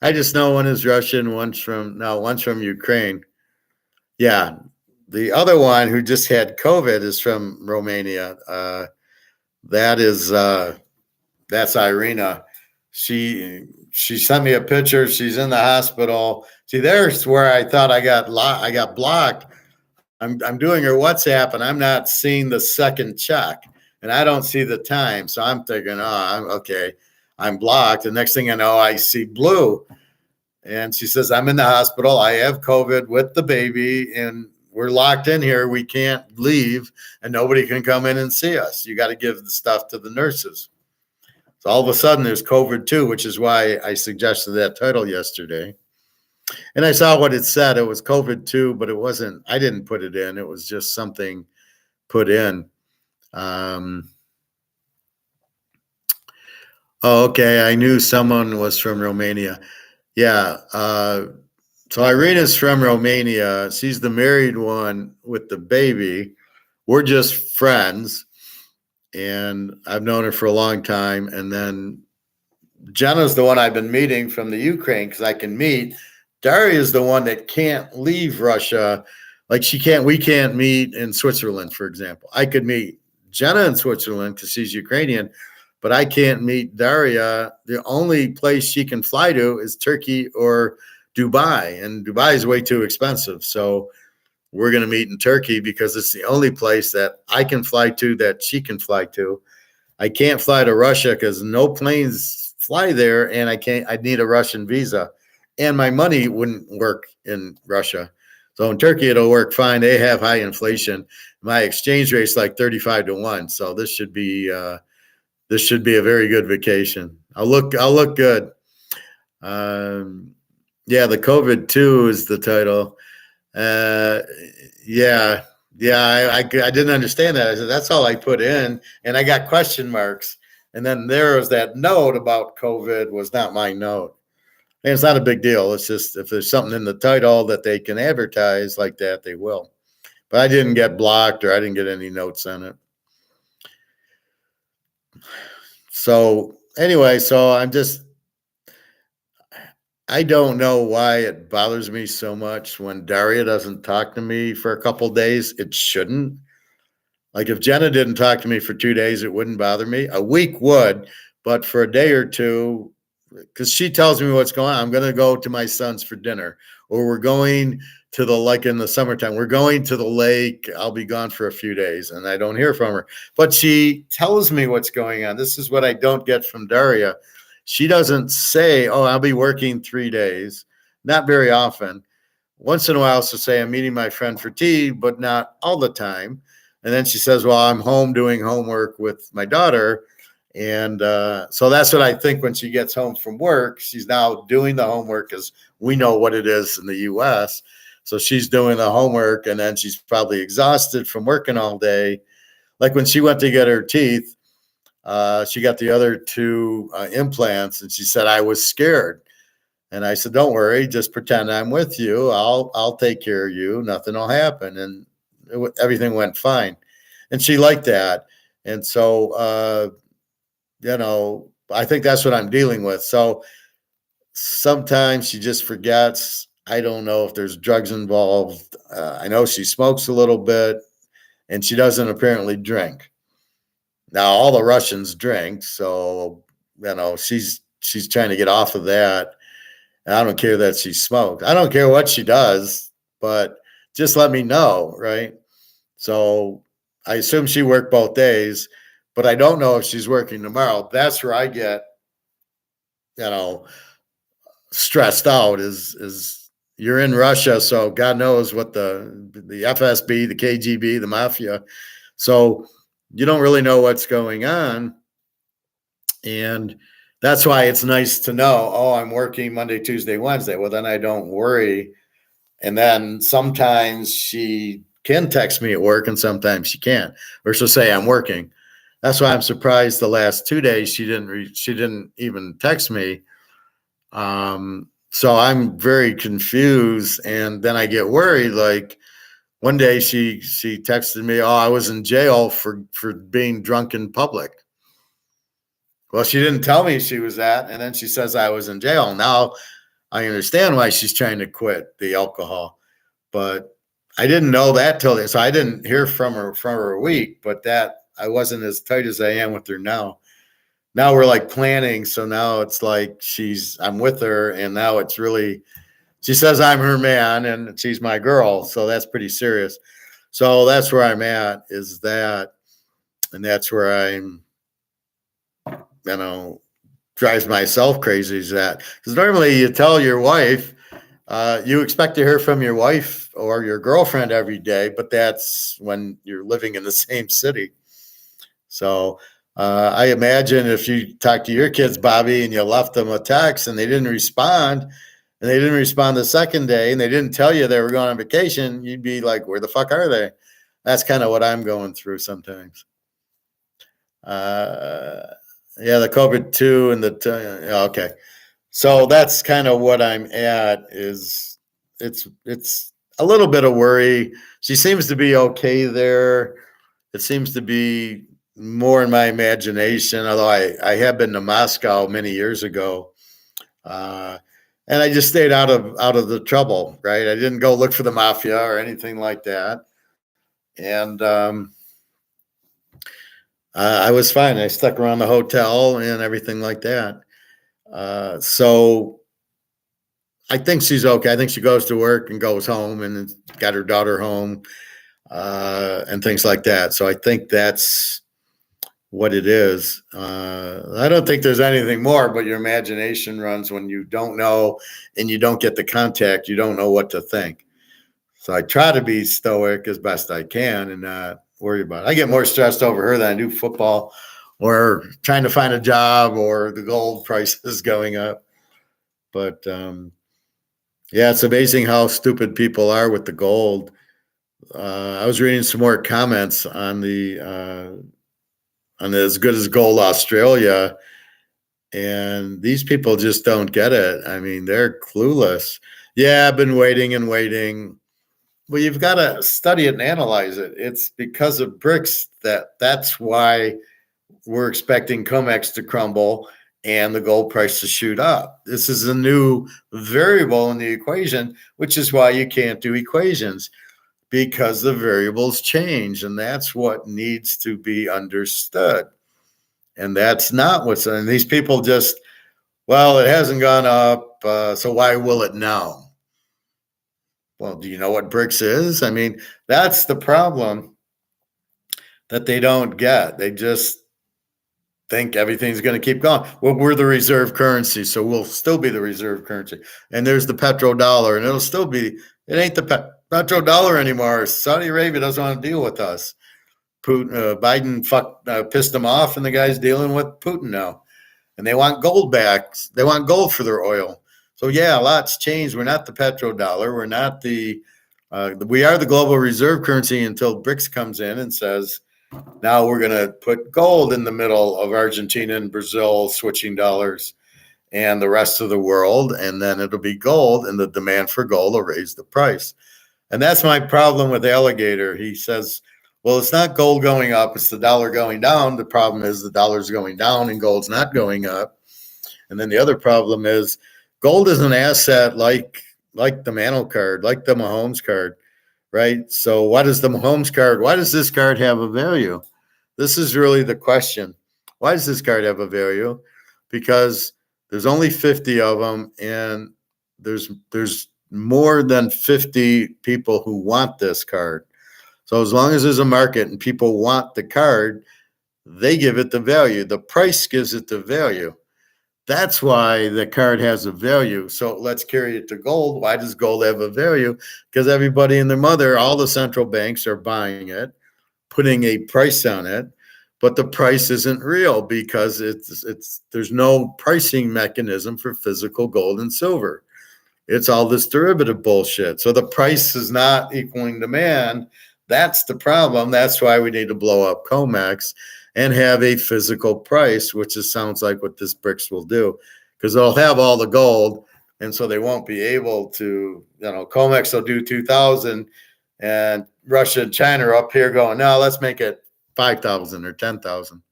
I just know one is Russian, one's from Ukraine. Yeah. The other one who just had COVID is from Romania. That's Irina. She sent me a picture. She's in the hospital. See, there's where I thought I got blocked. I'm doing her WhatsApp and I'm not seeing the second check, and I don't see the time. So I'm thinking, I'm okay. I'm blocked. The next thing I know, I see blue, and she says, I'm in the hospital. I have COVID with the baby, and we're locked in here. We can't leave, and nobody can come in and see us. You got to give the stuff to the nurses. So all of a sudden there's COVID too, which is why I suggested that title yesterday. And I saw what it said. It was COVID too, but it wasn't, I didn't put it in. It was just something put in. Oh, okay. I knew someone was from Romania. Yeah. So Irina's from Romania. She's the married one with the baby. We're just friends, and I've known her for a long time. And then Jenna's the one I've been meeting from the Ukraine, because I can meet. Daria is the one that can't leave Russia. Like we can't meet in Switzerland, for example. I could meet Jenna in Switzerland because she's Ukrainian, but I can't meet Daria. The only place she can fly to is Turkey or Dubai, and Dubai is way too expensive. So we're going to meet in Turkey because it's the only place that I can fly to that she can fly to. I can't fly to Russia because no planes fly there, and I'd need a Russian visa, and my money wouldn't work in Russia. So in Turkey, it'll work fine. They have high inflation. My exchange rate's like 35 to 1. So this should be a very good vacation. I'll look good. Yeah, the COVID 2 is the title. Yeah, I didn't understand that. I said, that's all I put in, and I got question marks. And then there was that note about COVID was not my note. And it's not a big deal. It's just if there's something in the title that they can advertise like that, they will. But I didn't get blocked, or I didn't get any notes on it. So anyway, I don't know why it bothers me so much when Daria doesn't talk to me for a couple of days. It shouldn't. Like if Jenna didn't talk to me for 2 days, it wouldn't bother me. A week would, but for a day or two, because she tells me what's going on. I'm going to go to my son's for dinner, or we're going to like in the summertime, we're going to the lake. I'll be gone for a few days, and I don't hear from her. But she tells me what's going on. This is what I don't get from Daria. She doesn't say, oh, I'll be working 3 days. Not very often. Once in a while, she'll say, I'm meeting my friend for tea, but not all the time. And then she says, well, I'm home doing homework with my daughter. And so that's what I think when she gets home from work. She's now doing the homework, because we know what it is in the U.S. So she's doing the homework, and then she's probably exhausted from working all day. Like when she went to get her teeth, she got the other 2 implants, and she said, I was scared. And I said, don't worry, just pretend I'm with you. I'll take care of you. Nothing will happen. And everything went fine. And she liked that. And so, I think that's what I'm dealing with. So sometimes she just forgets. I don't know if there's drugs involved. I know she smokes a little bit, and she doesn't apparently drink. Now, all the Russians drink. So, she's trying to get off of that. And I don't care that she smokes. I don't care what she does, but just let me know, right? So I assume she worked both days, but I don't know if she's working tomorrow. That's where I get, stressed out is you're in Russia, so God knows what the FSB, the KGB, the mafia. So you don't really know what's going on. And that's why it's nice to know, oh, I'm working Monday, Tuesday, Wednesday. Well, then I don't worry. And then sometimes she can text me at work, and sometimes she can't, or she'll say I'm working. That's why I'm surprised the last 2 days she didn't even text me. So I'm very confused, and then I get worried. Like one day she texted me, oh, I was in jail for being drunk in public. Well, she didn't tell me she was that, and then she says I was in jail. Now I understand why she's trying to quit the alcohol, but I didn't know that till then. So I didn't hear from her a week, but that I wasn't as tight as I am with her now. Now we're like planning. So now it's like I'm with her, and now it's really, she says I'm her man and she's my girl. So that's pretty serious. So that's where I'm at, is that, and that's where I'm, drives myself crazy, is that, because normally you tell your wife, you expect to hear from your wife or your girlfriend every day, but that's when you're living in the same city. So I imagine if you talk to your kids, Bobby, and you left them a text and they didn't respond, and they didn't respond the second day, and they didn't tell you they were going on vacation, you'd be like, where the fuck are they? That's kind of what I'm going through sometimes. Yeah, the COVID-2 and okay. So that's kind of what I'm at, is it's a little bit of worry. She seems to be okay there. It seems to be more in my imagination, although I have been to Moscow many years ago. And I just stayed out of the trouble, right? I didn't go look for the mafia or anything like that. And I was fine. I stuck around the hotel and everything like that. So I think she's okay. I think she goes to work and goes home and got her daughter home, and things like that. So I think that's what it is. I don't think there's anything more, but your imagination runs when you don't know and you don't get the contact. You don't know what to think. So I try to be stoic as best I can and not worry about it. I get more stressed over her than I do football or trying to find a job or the gold prices going up. But yeah, it's amazing how stupid people are with the gold. I was reading some more comments on the As Good as Gold Australia, and these people just don't get it. I mean, they're clueless. Yeah, I've been waiting and waiting. Well, you've got to study it and analyze it. It's because of brics that's why we're expecting COMEX to crumble and the gold price to shoot up. This is a new variable in the equation, which is why you can't do equations, because the variables change, and that's what needs to be understood. And that's not and these people just Well, it hasn't gone up, so why will it now? Well, do you know what BRICS is? I mean, that's the problem that they don't get. They just think everything's going to keep going. Well, we're the reserve currency, so we'll still be the reserve currency. And there's the petrodollar, and it'll still be. It ain't the petrodollar anymore. Saudi Arabia doesn't want to deal with us. Putin, Biden pissed them off, and the guy's dealing with Putin now. And they want gold back. They want gold for their oil. So yeah, a lot's changed. We're not the petrodollar. We're not the. We are the global reserve currency until BRICS comes in and says, now we're going to put gold in the middle of Argentina and Brazil switching dollars and the rest of the world. And then it'll be gold, and the demand for gold will raise the price. And that's my problem with Alligator. He says, well, it's not gold going up, it's the dollar going down. The problem is the dollar's going down and gold's not going up. And then the other problem is gold is an asset like the Mantle card, like the Mahomes card. Right. So why does this card have a value? This is really the question. Why does this card have a value? Because there's only 50 of them, and there's more than 50 people who want this card. So as long as there's a market and people want the card, they give it the value. The price gives it the value. That's why the card has a value. So let's carry it to gold. Why does gold have a value? Because everybody and their mother, all the central banks are buying it, putting a price on it, but the price isn't real because there's no pricing mechanism for physical gold and silver. It's all this derivative bullshit. So the price is not equaling demand. That's the problem. That's why we need to blow up COMEX and have a physical price, which sounds like what this BRICS will do, because they'll have all the gold, and so they won't be able to, COMEX will do 2,000, and Russia and China are up here going, no, let's make it 5,000 or 10,000.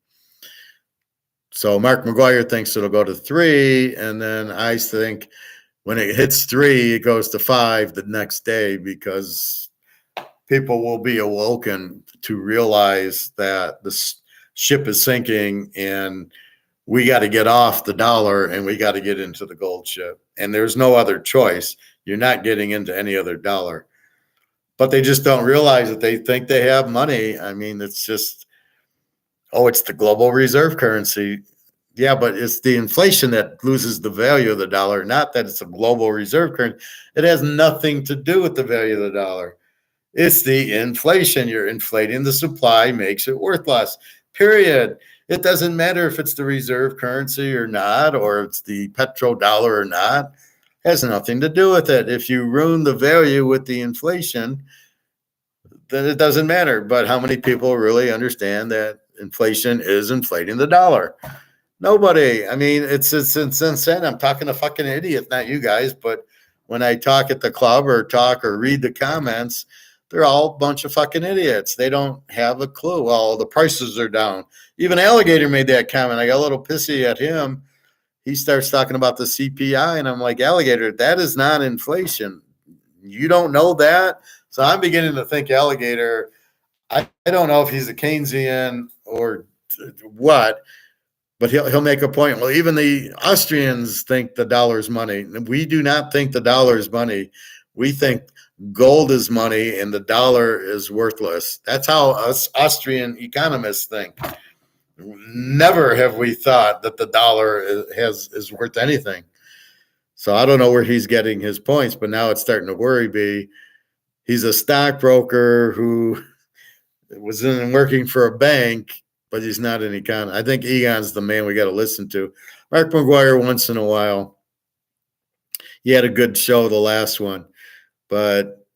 So Mark McGuire thinks it'll go to 3, and then I think when it hits 3, it goes to 5 the next day, because people will be awoken to realize that the ship is sinking and we got to get off the dollar and we got to get into the gold ship. And there's no other choice. You're not getting into any other dollar. But they just don't realize that they think they have money. I mean, it's just, it's the global reserve currency. Yeah, but it's the inflation that loses the value of the dollar, not that it's a global reserve currency. It has nothing to do with the value of the dollar. It's the inflation. You're inflating the supply, makes it worth less, period. It doesn't matter if it's the reserve currency or not, or it's the petrodollar or not. It has nothing to do with it. If you ruin the value with the inflation, then it doesn't matter. But how many people really understand that inflation is inflating the dollar? Nobody. I mean, it's insane. I'm talking to fucking idiots, not you guys, but when I talk at the club or read the comments, they're all a bunch of fucking idiots. They don't have a clue. Well, the prices are down. Even Alligator made that comment. I got a little pissy at him. He starts talking about the CPI, and I'm like, Alligator, that is not inflation. You don't know that? So I'm beginning to think Alligator, I don't know if he's a Keynesian or what, but he'll make a point. Well, even the Austrians think the dollar is money. We do not think the dollar is money. We think gold is money and the dollar is worthless. That's how us Austrian economists think. Never have we thought that the dollar is worth anything. So I don't know where he's getting his points, but now it's starting to worry me. He's a stockbroker who was working for a bank, but he's not an economist. I think Egon's the man we got to listen to. Mark McGuire once in a while. He had a good show, the last one. But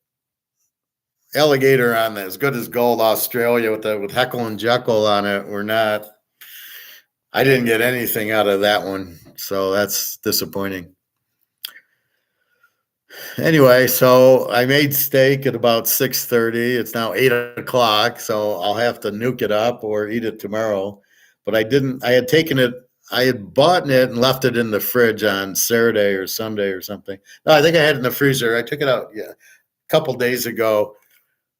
Alligator on that, as good as Gold Australia with Heckle and Jekyll on it, we're not. I didn't get anything out of that one, so that's disappointing. Anyway, so I made steak at about 6:30. It's now 8:00, so I'll have to nuke it up or eat it tomorrow. But I didn't. I had taken it. I had bought it and left it in the fridge on Saturday or Sunday or something. No, I think I had it in the freezer. I took it out a couple days ago.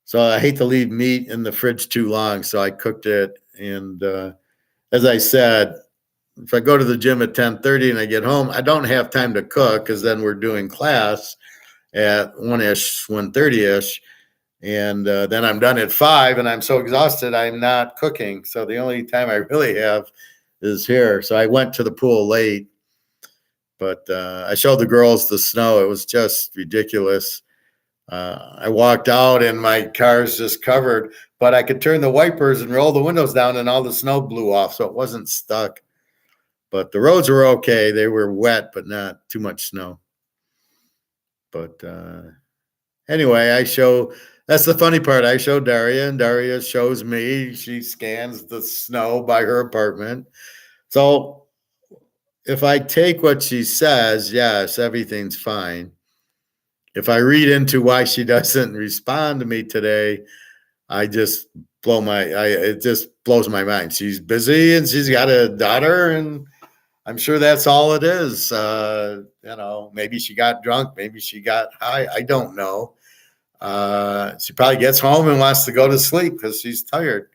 So I hate to leave meat in the fridge too long, so I cooked it. And as I said, if I go to the gym at 10:30 and I get home, I don't have time to cook because then we're doing class at 1-ish, 1:30-ish. And then I'm done at 5 and I'm so exhausted, I'm not cooking. So the only time I really have is here. So I went to the pool late, but I showed the girls the snow. It was just ridiculous. I walked out and my car's just covered, but I could turn the wipers and roll the windows down and all the snow blew off. So it wasn't stuck. But the roads were okay. They were wet, but not too much snow. But anyway, that's the funny part. I show Daria, and Daria shows me. She scans the snow by her apartment. So if I take what she says, yes, everything's fine. If I read into why she doesn't respond to me today, it just blows my mind. She's busy and she's got a daughter, and I'm sure that's all it is. Maybe she got drunk, maybe she got high. I don't know. She probably gets home and wants to go to sleep because she's tired.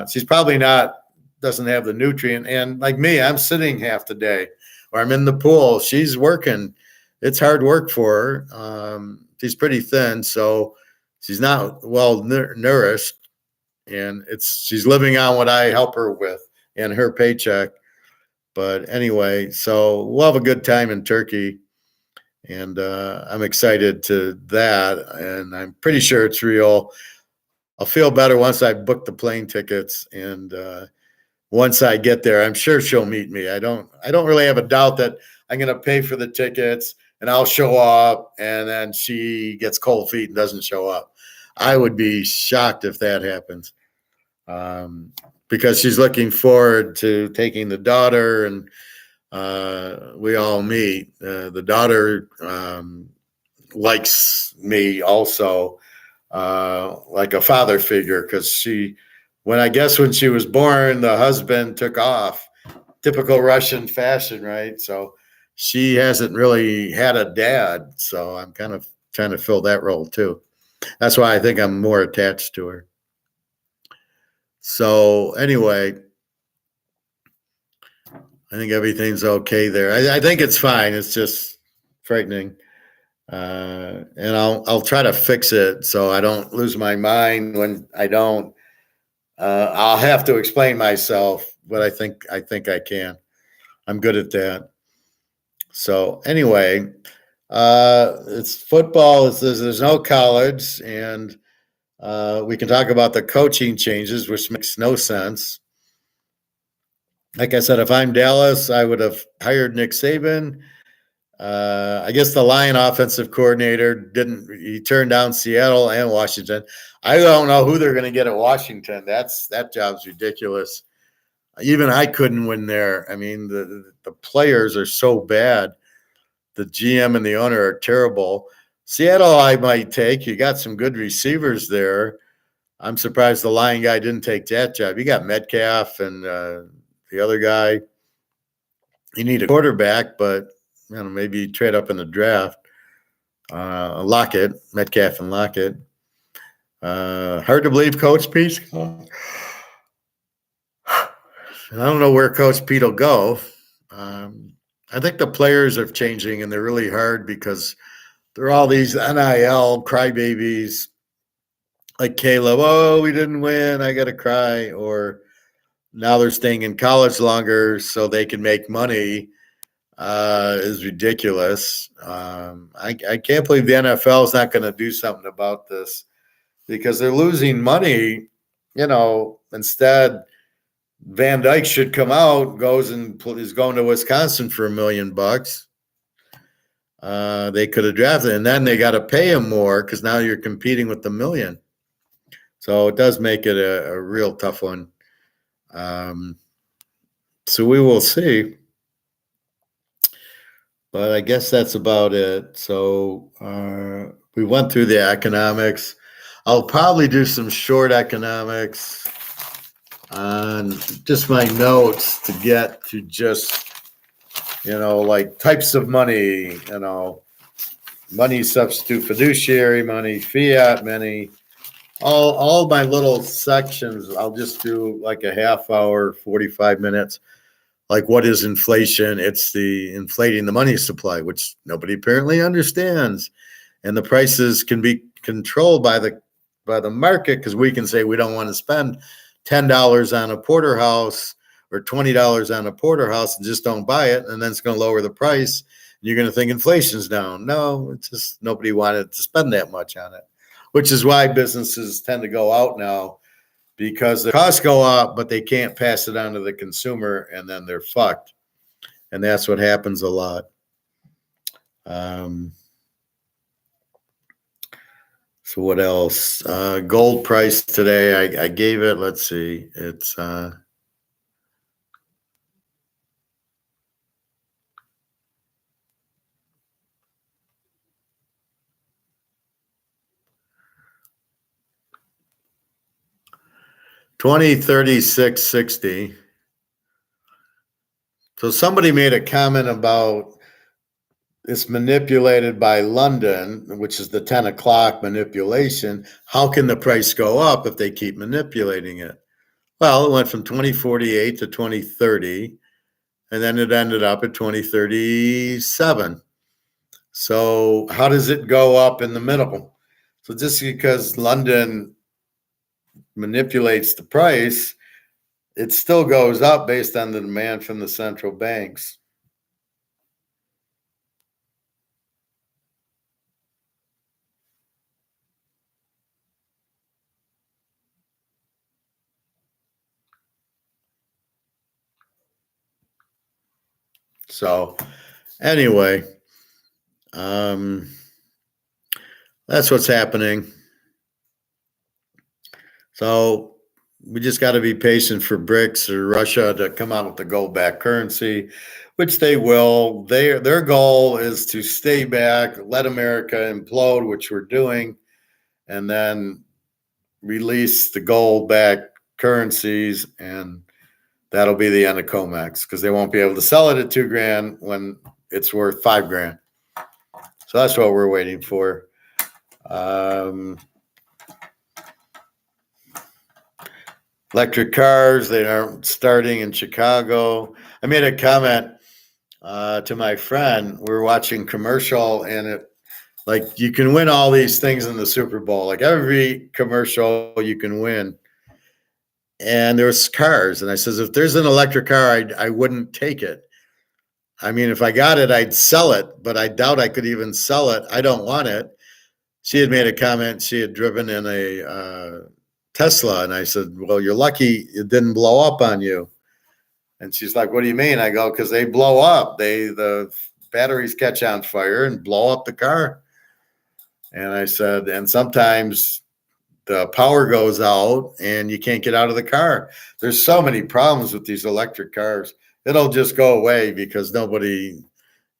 She's probably doesn't have the nutrient. And like me, I'm sitting half the day or I'm in the pool. She's working. It's hard work for her. She's pretty thin, so she's not well nourished. And she's living on what I help her with and her paycheck. But anyway, so we'll have a good time in Turkey. And I'm excited to that. And I'm pretty sure it's real. I'll feel better once I book the plane tickets. And once I get there, I'm sure she'll meet me. I don't really have a doubt that I'm going to pay for the tickets and I'll show up and then she gets cold feet and doesn't show up. I would be shocked if that happens. Because she's looking forward to taking the daughter, and we all meet. The daughter likes me also, like a father figure, because when she was born, the husband took off. Typical Russian fashion, right? So she hasn't really had a dad. So I'm kind of trying to fill that role too. That's why I think I'm more attached to her. So anyway, I think everything's okay there. I think it's fine. It's just frightening. And I'll try to fix it so I don't lose my mind when I don't. I'll have to explain myself, but I think I can. I'm good at that. So anyway, it's football. There's no college, and we can talk about the coaching changes, which makes no sense. Like I said, if I'm Dallas, I would have hired Nick Saban. I guess the Lion offensive coordinator he turned down Seattle and Washington. I don't know who they're going to get at Washington. That job's ridiculous. Even I couldn't win there. I mean, the players are so bad. The GM and the owner are terrible. Seattle, I might take. You got some good receivers there. I'm surprised the Lion guy didn't take that job. You got Metcalf and the other guy. You need a quarterback, but maybe trade up in the draft. Metcalf and Lockett. Hard to believe Coach Pete. I don't know where Coach Pete will go. I think the players are changing, and they're really hard because they're all these NIL crybabies like Caleb. Oh, we didn't win. I got to cry. Or now they're staying in college longer so they can make money. Is ridiculous. I can't believe the NFL is not going to do something about this because they're losing money. Instead, Van Dyke should come out, is going to Wisconsin for $1 million. They could have drafted, and then they got to pay him more because now you're competing with the million. So it does make it a real tough one. So we will see. But I guess that's about it. So we went through the economics. I'll probably do some short economics on just my notes to get to just, like types of money, money substitute fiduciary money, fiat money, all my little sections. I'll just do like a half hour, 45 minutes. like, what is inflation? It's the inflating the money supply, which nobody apparently understands. And the prices can be controlled by the market, because we can say we don't want to spend $10 on a porterhouse or $20 on a porterhouse and just don't buy it, and then it's going to lower the price. You're going to think inflation's down. No, it's just nobody wanted to spend that much on it, which is why businesses tend to go out now, because the costs go up, but they can't pass it on to the consumer, and then they're fucked. And that's what happens a lot. So what else? Gold price today, I gave it, let's see, it's 2036.60. So somebody made a comment about it's manipulated by London, which is the 10 o'clock manipulation. How can the price go up if they keep manipulating it? Well, it went from 2048 to 2030, and then it ended up at 2037. So how does it go up in the middle? So just because London manipulates the price, it still goes up based on the demand from the central banks. So anyway, that's what's happening. So we just got to be patient for BRICS or Russia to come out with the gold-backed currency, which they will. Their goal is to stay back, let America implode, which we're doing, and then release the gold-backed currencies, and that'll be the end of COMEX, because they won't be able to sell it at $2,000 when it's worth $5,000. So that's what we're waiting for. Electric cars, they aren't starting in Chicago. I made a comment to my friend. We were watching commercial, and it, like, you can win all these things in the Super Bowl. Like, every commercial you can win. And there's cars. And I says, if there's an electric car, I wouldn't take it. I mean, if I got it, I'd sell it, but I doubt I could even sell it. I don't want it. She had made a comment. She had driven in a Tesla. And I said, well, you're lucky it didn't blow up on you. And she's like, what do you mean? I go, because they blow up. The batteries catch on fire and blow up the car. And I said, and sometimes the power goes out and you can't get out of the car. There's so many problems with these electric cars. It'll just go away because you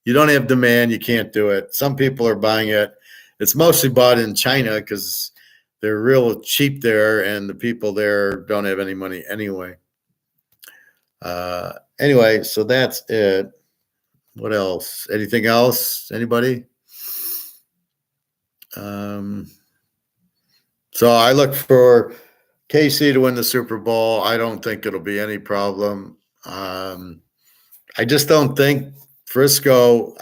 don't have demand. You can't do it. Some people are buying it. It's mostly bought in China because they're real cheap there, and the people there don't have any money anyway. Anyway, so that's it. What else? Anything else? Anybody? So I look for KC to win the Super Bowl. I don't think it'll be any problem. I just don't think Frisco.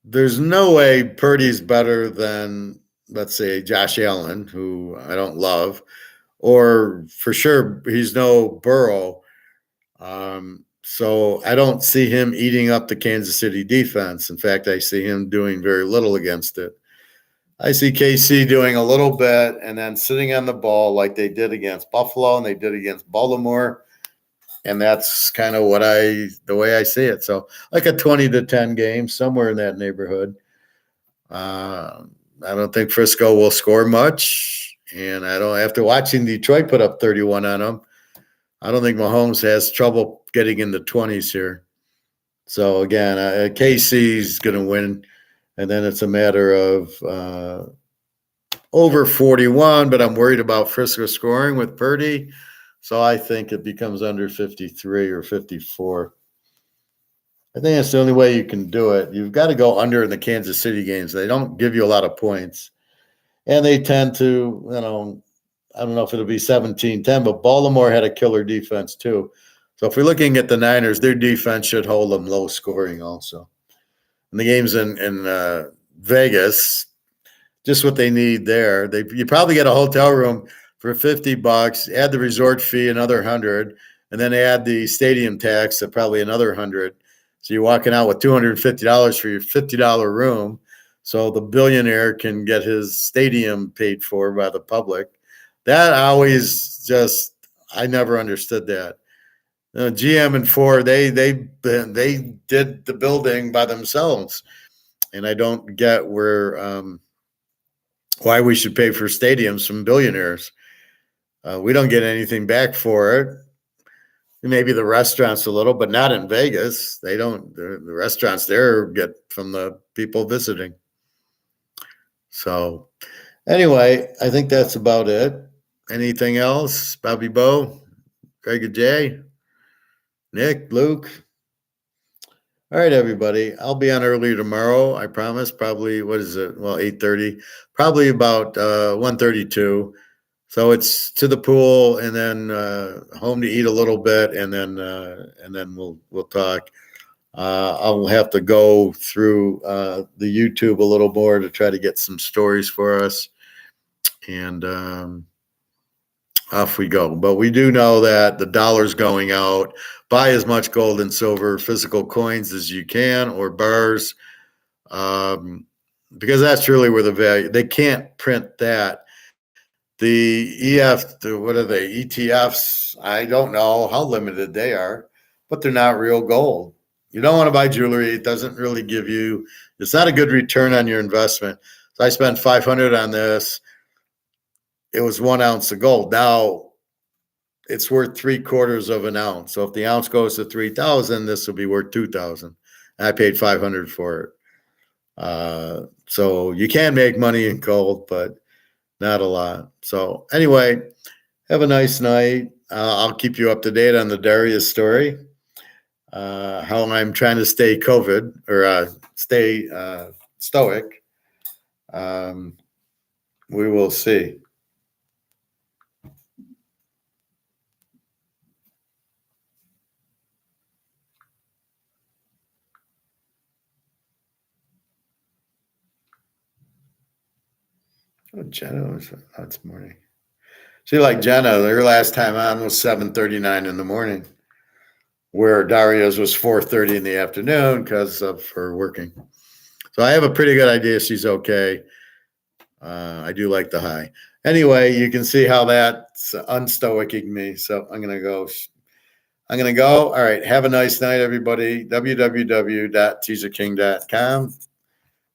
There's no way Purdy's better than, let's say, Josh Allen, who I don't love, or for sure he's no Burrow. So I don't see him eating up the Kansas City defense. In fact, I see him doing very little against it. I see KC doing a little bit and then sitting on the ball like they did against Buffalo and they did against Baltimore. And that's kind of the way I see it. So like a 20-10 game, somewhere in that neighborhood. I don't think Frisco will score much. And I don't, after watching Detroit put up 31 on them, I don't think Mahomes has trouble getting in the 20s here. So again, KC's going to win. And then it's a matter of over 41, but I'm worried about Frisco scoring with Purdy. So I think it becomes under 53 or 54. I think that's the only way you can do it. You've got to go under in the Kansas City games. They don't give you a lot of points. And they tend to, I don't know if it'll be 17-10, but Baltimore had a killer defense too. So if we're looking at the Niners, their defense should hold them low scoring also. And the games in Vegas, just what they need there. You probably get a hotel room for $50, add the resort fee another 100, and then add the stadium tax at probably another 100. So you're walking out with $250 for your $50 room. So the billionaire can get his stadium paid for by the public. That I never understood that. GM and Ford, they did the building by themselves, and I don't get why we should pay for stadiums from billionaires. We don't get anything back for it. Maybe the restaurants a little, but not in Vegas. They don't. The restaurants there get from the people visiting. So anyway, I think that's about it. Anything else? Bobby Bo, Greg and Jay, Nick, Luke. All right, everybody. I'll be on earlier tomorrow. I promise. Probably, what is it? Well, 8:30. Probably about 1:32. So it's to the pool and then home to eat a little bit, and then we'll talk. I'll have to go through the YouTube a little more to try to get some stories for us, and off we go. But we do know that the dollar's going out. Buy as much gold and silver, physical coins as you can, or bars, because that's really where the value. They can't print that. The what are they? ETFs, I don't know how limited they are, but they're not real gold. You don't want to buy jewelry. It doesn't really it's not a good return on your investment. So I spent $500 on this. It was 1 ounce of gold. Now it's worth 3/4 of an ounce. So if the ounce goes to 3,000, this will be worth 2,000. And I paid $500 for it. So you can make money in gold, but not a lot. So anyway, have a nice night. I'll keep you up to date on the Darius story, how I'm trying to stay COVID or stay stoic. We will see. Oh, Jenna was this morning. See, like Jenna, her last time on was 7:39 in the morning, where Daria's was 4:30 in the afternoon because of her working. So I have a pretty good idea she's okay. I do like the high. Anyway, you can see how that's unstoicing me. So I'm gonna go. All right. Have a nice night, everybody. www.teaserking.com.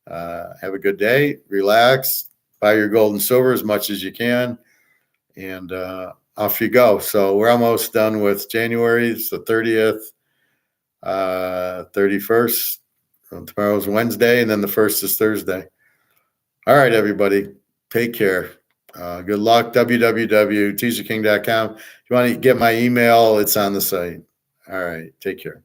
Have a good day. Relax. Buy your gold and silver as much as you can, and off you go. So we're almost done with January. It's the 30th, 31st. Tomorrow's Wednesday, and then the 1st is Thursday. All right, everybody. Take care. Good luck. www.teaserking.com. If you want to get my email, it's on the site. All right. Take care.